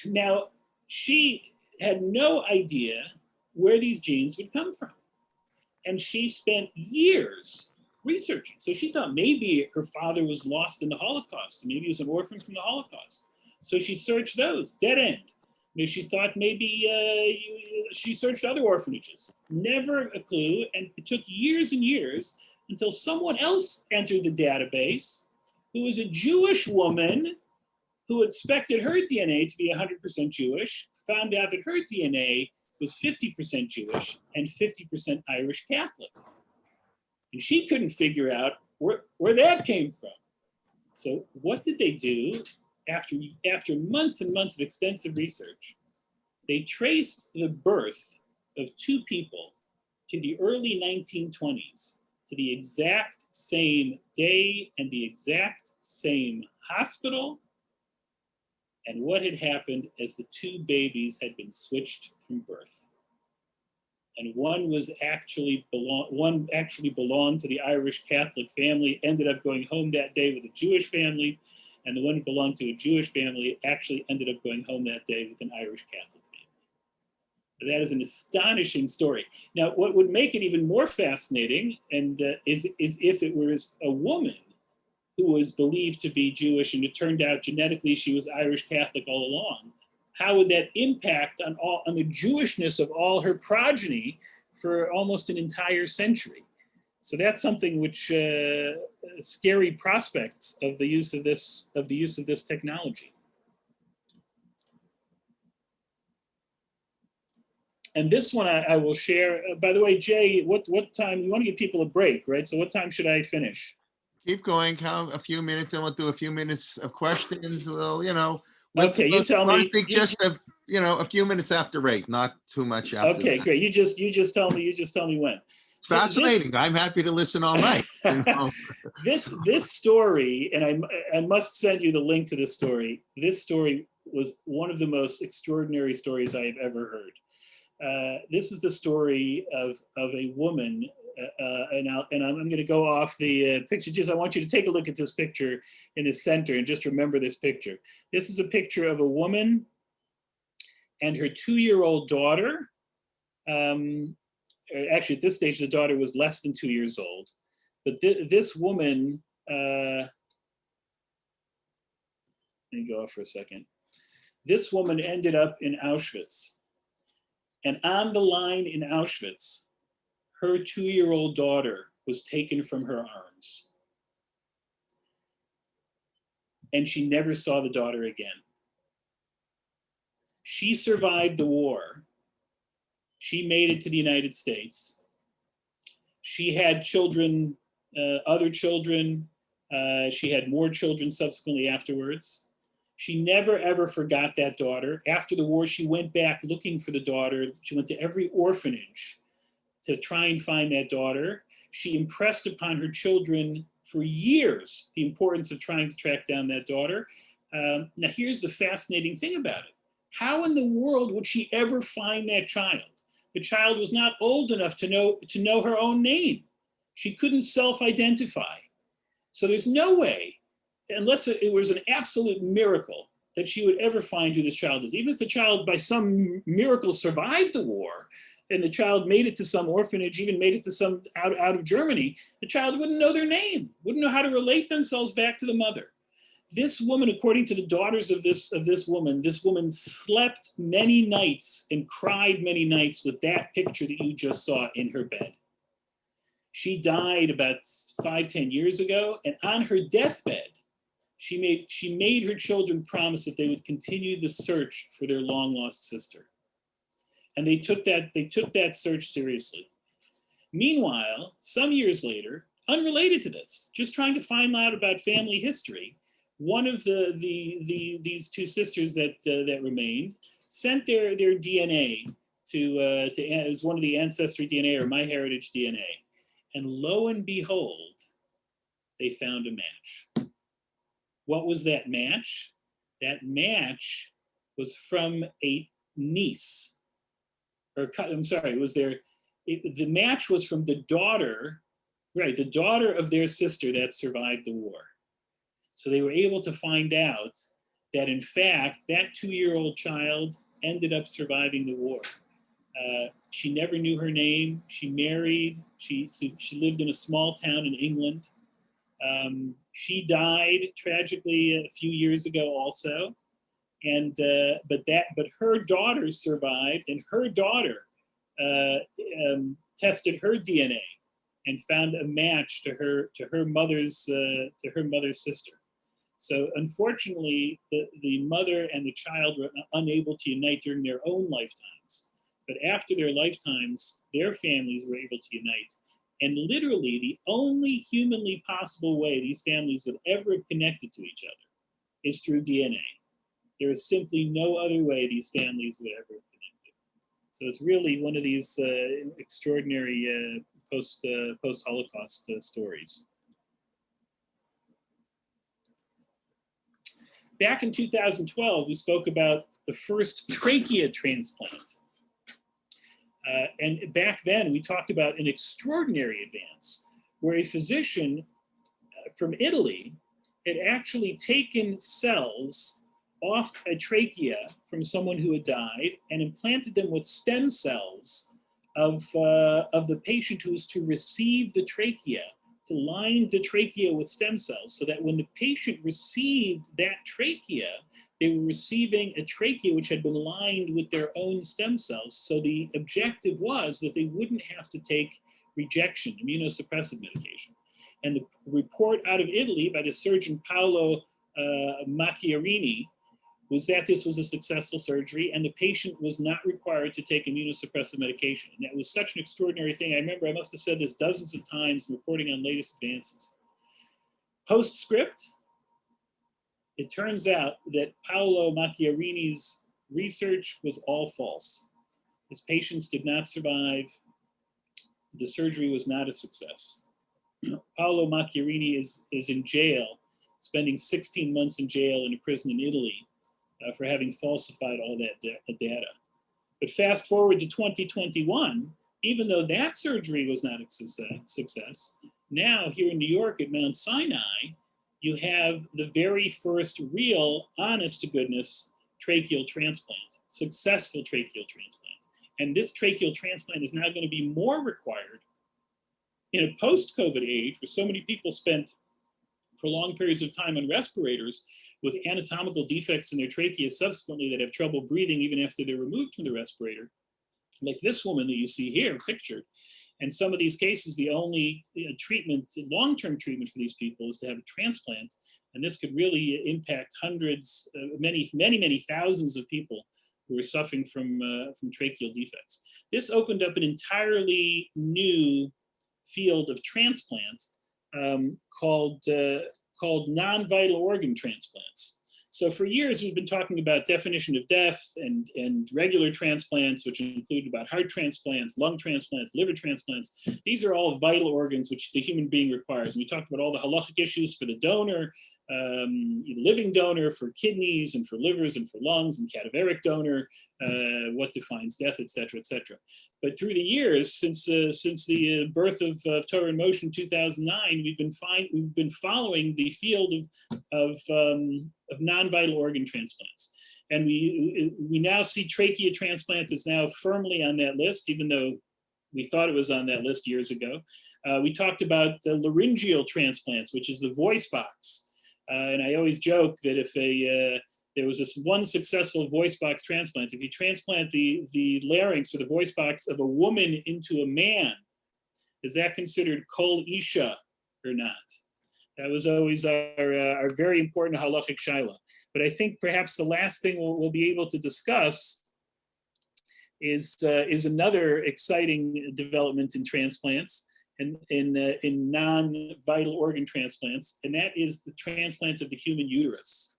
Now, she had no idea where these genes would come from. And she spent years researching. So she thought maybe her father was lost in the Holocaust. Maybe he was an orphan from the Holocaust. So she searched those, dead end. She thought maybe she searched other orphanages. Never a clue. And it took years and years until someone else entered the database, who was a Jewish woman who expected her DNA to be 100% Jewish, found out that her DNA was 50% Jewish and 50% Irish Catholic. And she couldn't figure out where that came from. So what did they do after months and months of extensive research? They traced the birth of two people to the early 1920s, to the exact same day and the exact same hospital, and what had happened as the two babies had been switched from birth. And one actually belonged to the Irish Catholic family, ended up going home that day with a Jewish family, and the one who belonged to a Jewish family actually ended up going home that day with an Irish Catholic family. That is an astonishing story. Now, what would make it even more fascinating is if it was a woman who was believed to be Jewish and it turned out genetically she was Irish Catholic all along. How would that impact on the Jewishness of all her progeny for almost an entire century? So that's something which scary prospects of the use of this technology. And this one I will share. By the way, Jay, what time you want to give people a break, right? So what time should I finish? Keep going, Cal, a few minutes, and we'll do a few minutes of questions. Well, Okay, you tell me. I think just a few minutes after 8, not too much after. Okay, that. great. You just tell me when. It's fascinating. I'm happy to listen all night. This story, and I must send you the link to this story. This story was one of the most extraordinary stories I have ever heard. This is the story of a woman, and I'm going to go off the picture. Just I want you to take a look at this picture in the center and just remember this picture. This is a picture of a woman and her 2-year-old daughter. Actually, at this stage, the daughter was less than 2 years old. But this woman, let me go off for a second. This woman ended up in Auschwitz. And on the line in Auschwitz, her 2-year-old daughter was taken from her arms. And she never saw the daughter again. She survived the war. She made it to the United States. She had children, other children. She had more children subsequently afterwards. She never, ever forgot that daughter. After the war, she went back looking for the daughter. She went to every orphanage to try and find that daughter. She impressed upon her children for years the importance of trying to track down that daughter. Now, here's the fascinating thing about it. How in the world would she ever find that child? The child was not old enough to know her own name. She couldn't self-identify. So there's no way, unless it was an absolute miracle, that she would ever find who this child is. Even if the child by some miracle survived the war and the child made it to some orphanage, even made it to some out of Germany, the child wouldn't know their name, wouldn't know how to relate themselves back to the mother. This woman, according to the daughters of this woman slept many nights and cried many nights with that picture that you just saw in her bed. She died about 5-10 years ago, and on her deathbed, she made her children promise that they would continue the search for their long-lost sister. And they took that search seriously. Meanwhile, some years later, unrelated to this, just trying to find out about family history, one of these two sisters that remained sent their DNA to as one of the Ancestry Dna or MyHeritage DNA, and lo and behold, they found a match. What was that match? That match was from a niece, or I'm sorry, the match was from the daughter, right? The daughter of their sister that survived the war. So they were able to find out that, in fact, that 2-year-old child ended up surviving the war. She never knew her name. She married. She lived in a small town in England. She died tragically a few years ago also. And but her daughter survived, and her daughter tested her DNA and found a match to her mother's sister. So unfortunately, the mother and the child were unable to unite during their own lifetimes. But after their lifetimes, their families were able to unite. And literally, the only humanly possible way these families would ever have connected to each other is through DNA. There is simply no other way these families would ever have connected. So it's really one of these extraordinary post-Holocaust stories. Back in 2012, we spoke about the first trachea transplant. And back then, we talked about an extraordinary advance where a physician from Italy had actually taken cells off a trachea from someone who had died and implanted them with stem cells of the patient who was to receive the trachea, to line the trachea with stem cells, so that when the patient received that trachea, they were receiving a trachea which had been lined with their own stem cells. So the objective was that they wouldn't have to take rejection, immunosuppressive medication. And the report out of Italy by the surgeon Paolo Macchiarini was that this was a successful surgery and the patient was not required to take immunosuppressive medication. And that was such an extraordinary thing. I remember I must have said this dozens of times reporting on latest advances. Postscript, it turns out that Paolo Macchiarini's research was all false. His patients did not survive. The surgery was not a success. Paolo Macchiarini is in jail, spending 16 months in jail in a prison in Italy for having falsified all that data. But fast forward to 2021, even though that surgery was not a success, now here in New York at Mount Sinai, you have the very first real, honest to goodness, tracheal transplant, successful tracheal transplant. And this tracheal transplant is now going to be more required in a post-COVID age where so many people spent prolonged periods of time on respirators with anatomical defects in their trachea subsequently that have trouble breathing even after they're removed from the respirator, like this woman that you see here pictured. And some of these cases, the only treatment, long-term treatment for these people is to have a transplant. And this could really impact hundreds, many thousands of people who are suffering from tracheal defects. This opened up an entirely new field of transplant called non-vital organ transplants. So for years, we've been talking about definition of death and regular transplants, which include about heart transplants, lung transplants, liver transplants. These are all vital organs which the human being requires. And we talked about all the halachic issues for the donor, living donor for kidneys and for livers and for lungs, and cadaveric donor, what defines death, et cetera, et cetera. But through the years, since the birth of Torah in Motion 2009, we've been following the field of non-vital organ transplants. And we now see trachea transplant is now firmly on that list, even though we thought it was on that list years ago. We talked about laryngeal transplants, which is the voice box. And I always joke that if there was this one successful voice box transplant, if you transplant the larynx or the voice box of a woman into a man, is that considered kol isha or not? That was always our very important halachic shaila. But I think perhaps the last thing we'll be able to discuss is another exciting development in transplants and in non-vital organ transplants, and that is the transplant of the human uterus.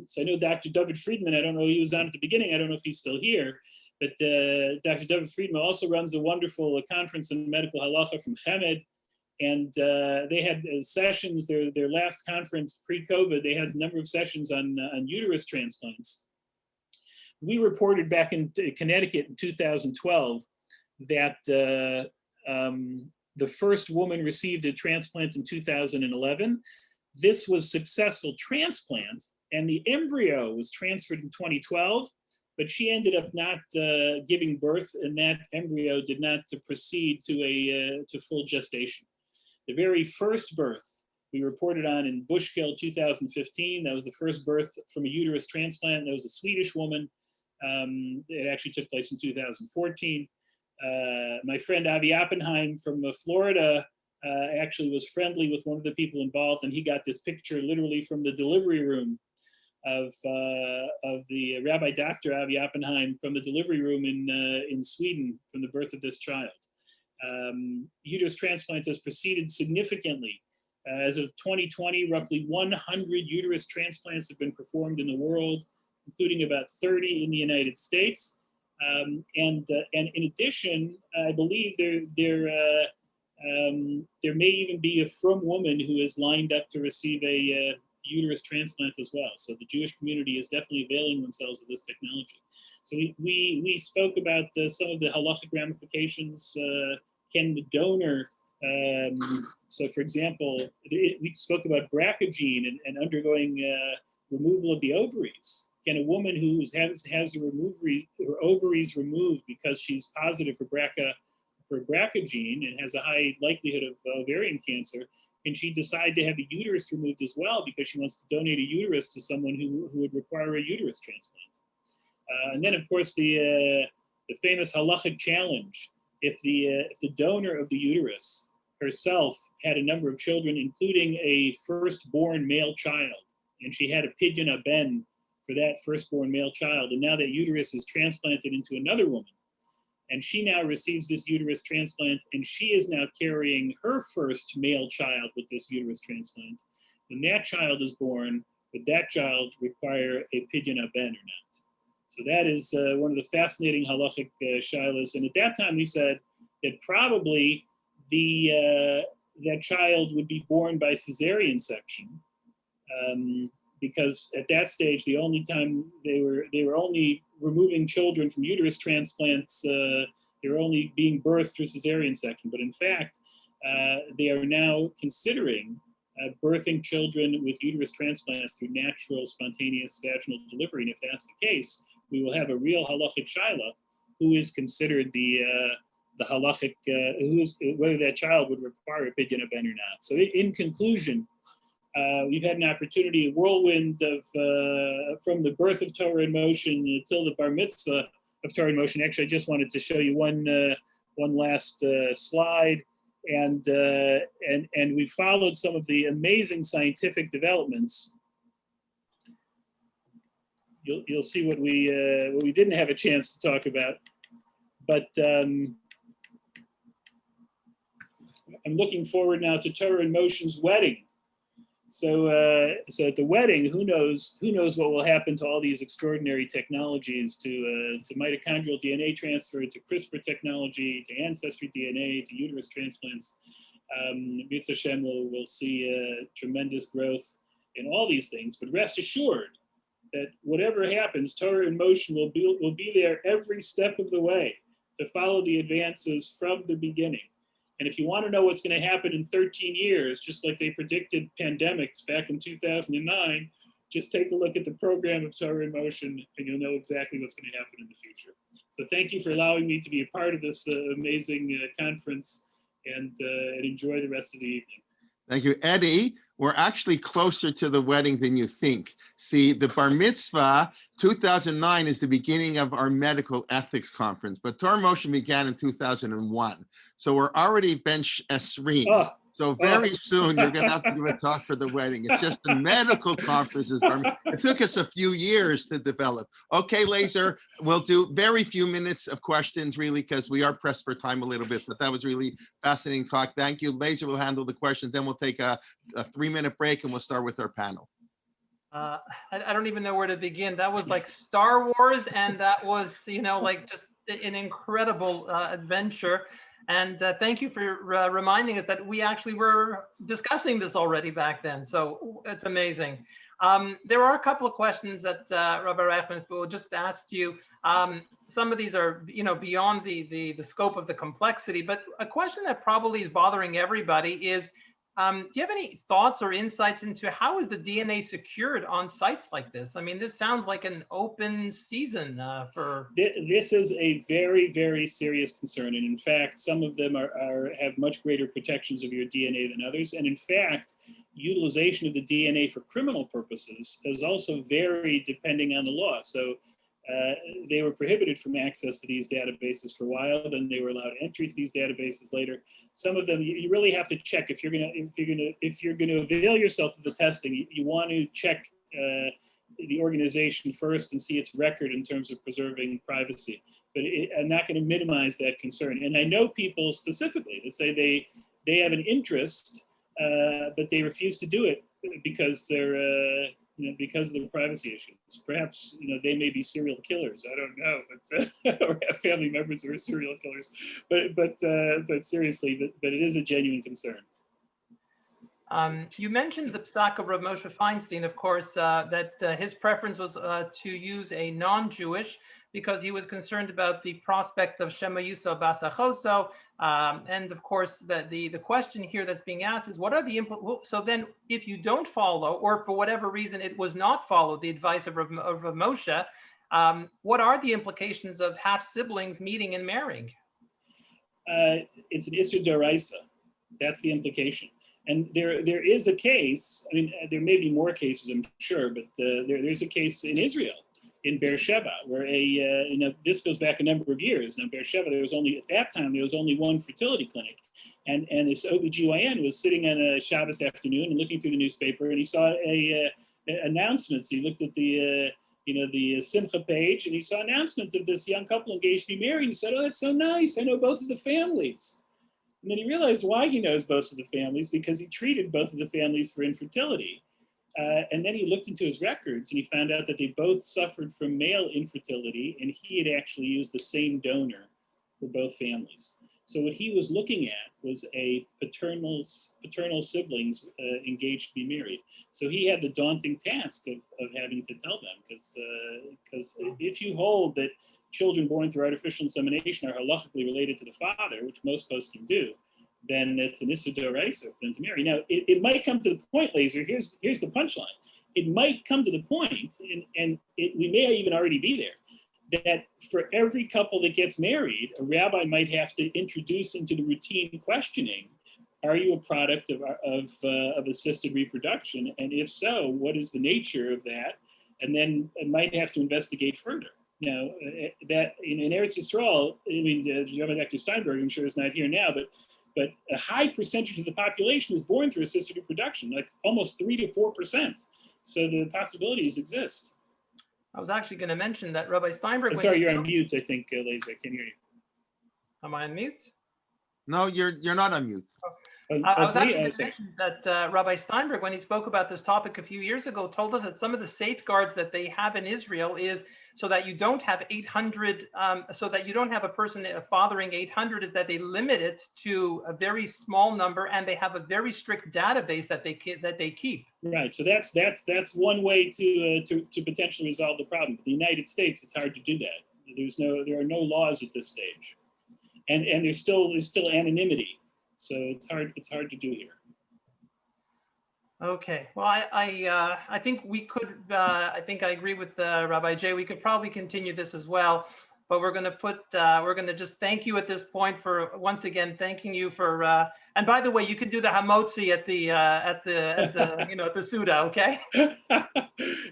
So I know Dr. David Friedman, I don't know, he was on at the beginning, I don't know if he's still here, but Dr. David Friedman also runs a wonderful conference in medical halacha from Chemed. And they had sessions, their last conference pre-COVID, they had a number of sessions on uterus transplants. We reported back in Connecticut in 2012 that the first woman received a transplant in 2011. This was successful transplant, and the embryo was transferred in 2012, but she ended up not giving birth, and that embryo did not proceed to full gestation. The very first birth we reported on in Bushkill 2015. That was the first birth from a uterus transplant. That was a Swedish woman. It actually took place in 2014. My friend Avi Oppenheim from Florida actually was friendly with one of the people involved, and he got this picture literally from the delivery room of the Rabbi Dr. Avi Oppenheim from the delivery room in Sweden from the birth of this child. Uterus transplants has proceeded significantly. As of 2020, roughly 100 uterus transplants have been performed in the world, including about 30 in the United States. And in addition, I believe there may even be a frum woman who is lined up to receive a uterus transplant as well. So the Jewish community is definitely availing themselves of this technology. So we spoke about some of the halachic ramifications. Can the donor, so for example, we spoke about BRCA and undergoing removal of the ovaries. Can a woman who has her ovaries removed because she's positive for BRCA gene and has a high likelihood of ovarian cancer, can she decide to have a uterus removed as well because she wants to donate a uterus to someone who would require a uterus transplant? And then, of course, the famous halachic challenge. If the donor of the uterus herself had a number of children, including a firstborn male child, and she had a pidyon haben for that firstborn male child, and now that uterus is transplanted into another woman, and she now receives this uterus transplant, and she is now carrying her first male child with this uterus transplant, when that child is born, would that child require a pidyon haben or not? So that is one of the fascinating halachic shilas. And at that time, we said that probably that child would be born by cesarean section, because at that stage, the only time they were only removing children from uterus transplants, they were only being birthed through cesarean section. But in fact, they are now considering birthing children with uterus transplants through natural, spontaneous vaginal delivery. And if that's the case, we will have a real halachic shaila who is considered the halachic, whether that child would require a pidyon haben or not. So in conclusion, we've had an opportunity, a whirlwind of from the birth of Torah in Motion until the bar mitzvah of Torah in Motion. Actually, I just wanted to show you one last slide, and we followed some of the amazing scientific developments. You'll see what we didn't have a chance to talk about, but I'm looking forward now to Torah in Motion's wedding. So at the wedding, who knows what will happen to all these extraordinary technologies, to mitochondrial DNA transfer, to CRISPR technology, to Ancestry DNA, to uterus transplants. Mitzvah Shem will see tremendous growth in all these things. But rest assured that whatever happens, Torah in Motion will be there every step of the way to follow the advances from the beginning. And if you want to know what's going to happen in 13 years, just like they predicted pandemics back in 2009, just take a look at the program of Torah in Motion and you'll know exactly what's going to happen in the future. So thank you for allowing me to be a part of this amazing conference, and enjoy the rest of the evening. Thank you, Eddie. We're actually closer to the wedding than you think. See, the bar mitzvah, 2009 is the beginning of our medical ethics conference, but Torah Motion began in 2001. So we're already bench esreen. Oh. So very soon you're going to have to give a talk for the wedding. It's just the medical conferences. It took us a few years to develop. Okay, Laser, we'll do very few minutes of questions, really, because we are pressed for time a little bit. But that was really fascinating talk. Thank you. Laser will handle the questions. Then we'll take a 3-minute break and we'll start with our panel. I don't even know where to begin. That was like Star Wars, and that was, like just an incredible adventure. And thank you for reminding us that we actually were discussing this already back then. So it's amazing. There are a couple of questions that Rabbi Reichman will just asked you. Some of these are, beyond the scope of the complexity, but a question that probably is bothering everybody is, do you have any thoughts or insights into how is the DNA secured on sites like this? I mean, this sounds like an open season for. This is a very, very serious concern. And in fact, some of them have much greater protections of your DNA than others. And in fact, utilization of the DNA for criminal purposes is also varied depending on the law. So they were prohibited from access to these databases for a while, then they were allowed entry to these databases later. Some of them you really have to check if you're gonna avail yourself of the testing. You want to check the organization first and see its record in terms of preserving privacy. But I'm not going to minimize that concern. And I know people specifically that say they have an interest, but they refuse to do it because they're because of the privacy issues. Perhaps they may be serial killers. I don't know, but or have family members who are serial killers. But seriously, but it is a genuine concern. You mentioned the psak of Rav Moshe Feinstein, of course, that his preference was to use a non-Jewish because he was concerned about the prospect of Shema Yisrael Basachoso. And of course, the question here that's being asked is, what are the so then if you don't follow, or for whatever reason it was not followed, the advice of Rav Moshe, what are the implications of half siblings meeting and marrying? It's an Isser D'Oraisa. That's the implication. And there is a case, I mean, there may be more cases, I'm sure, but there's a case in Israel, in Beersheba, where this goes back a number of years. Now, Beersheba, at that time, there was only one fertility clinic. And this OBGYN was sitting on a Shabbos afternoon and looking through the newspaper, and he saw announcements. He looked at the Simcha page, and he saw announcements of this young couple engaged to be married. And he said, "Oh, that's so nice. I know both of the families." And then he realized why he knows both of the families, because he treated both of the families for infertility. And then he looked into his records and he found out that they both suffered from male infertility, and he had actually used the same donor for both families. So what he was looking at was a paternal siblings engaged to be married. So he had the daunting task of having to tell them, because if you hold that children born through artificial insemination are halachically related to the father, which most poskim do, then it's an Isser D'Oraisa for them to marry. Now, it might come to the point, Laser, here's the punchline. It might come to the point, and we may even already be there, that for every couple that gets married, a rabbi might have to introduce into the routine questioning, are you a product of assisted reproduction? And if so, what is the nature of that? And then it might have to investigate further. Now, that in Eretz Yisrael, I mean, Rabbi Dr. Steinberg, I'm sure, is not here now, but a high percentage of the population is born through assisted reproduction, like almost 3 to 4%. So the possibilities exist. I was actually going to mention that Rabbi Steinberg. Sorry, you're on mute, I think, Laser. I can't hear you. Am I on mute? No, you're not on mute. I was actually going to mention that Rabbi Steinberg, when he spoke about this topic a few years ago, told us that some of the safeguards that they have in Israel is so that you don't have 800, so that you don't have a person fathering 800, is that they limit it to a very small number, and they have a very strict database that they keep. Right. So that's one way to potentially resolve the problem. In the United States, it's hard to do that. There are no laws at this stage, and there's still anonymity. So it's hard to do here. Okay. Well, I think we could. I think I agree with Rabbi Jay. We could probably continue this as well, but we're going to just thank you at this point for once again thanking you for. And by the way, you could do the hamotzi at the Suda. Okay.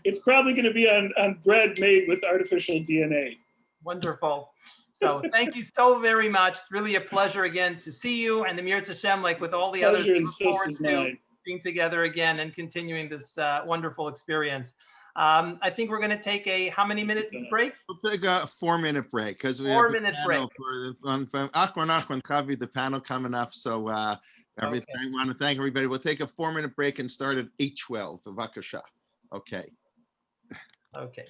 It's probably going to be on bread made with artificial DNA. Wonderful. So thank you so very much. It's really a pleasure again to see you, and the Mirz Hashem, like with all the others, pleasure is mine. Being together again and continuing this wonderful experience. I think we're going to take a how many minutes break? We'll take a 4-minute break because we have a panel for Achron Kavi, the panel coming up. So I want to thank everybody. We'll take a 4-minute break and start at 8:12. Vakasha. Okay. Okay.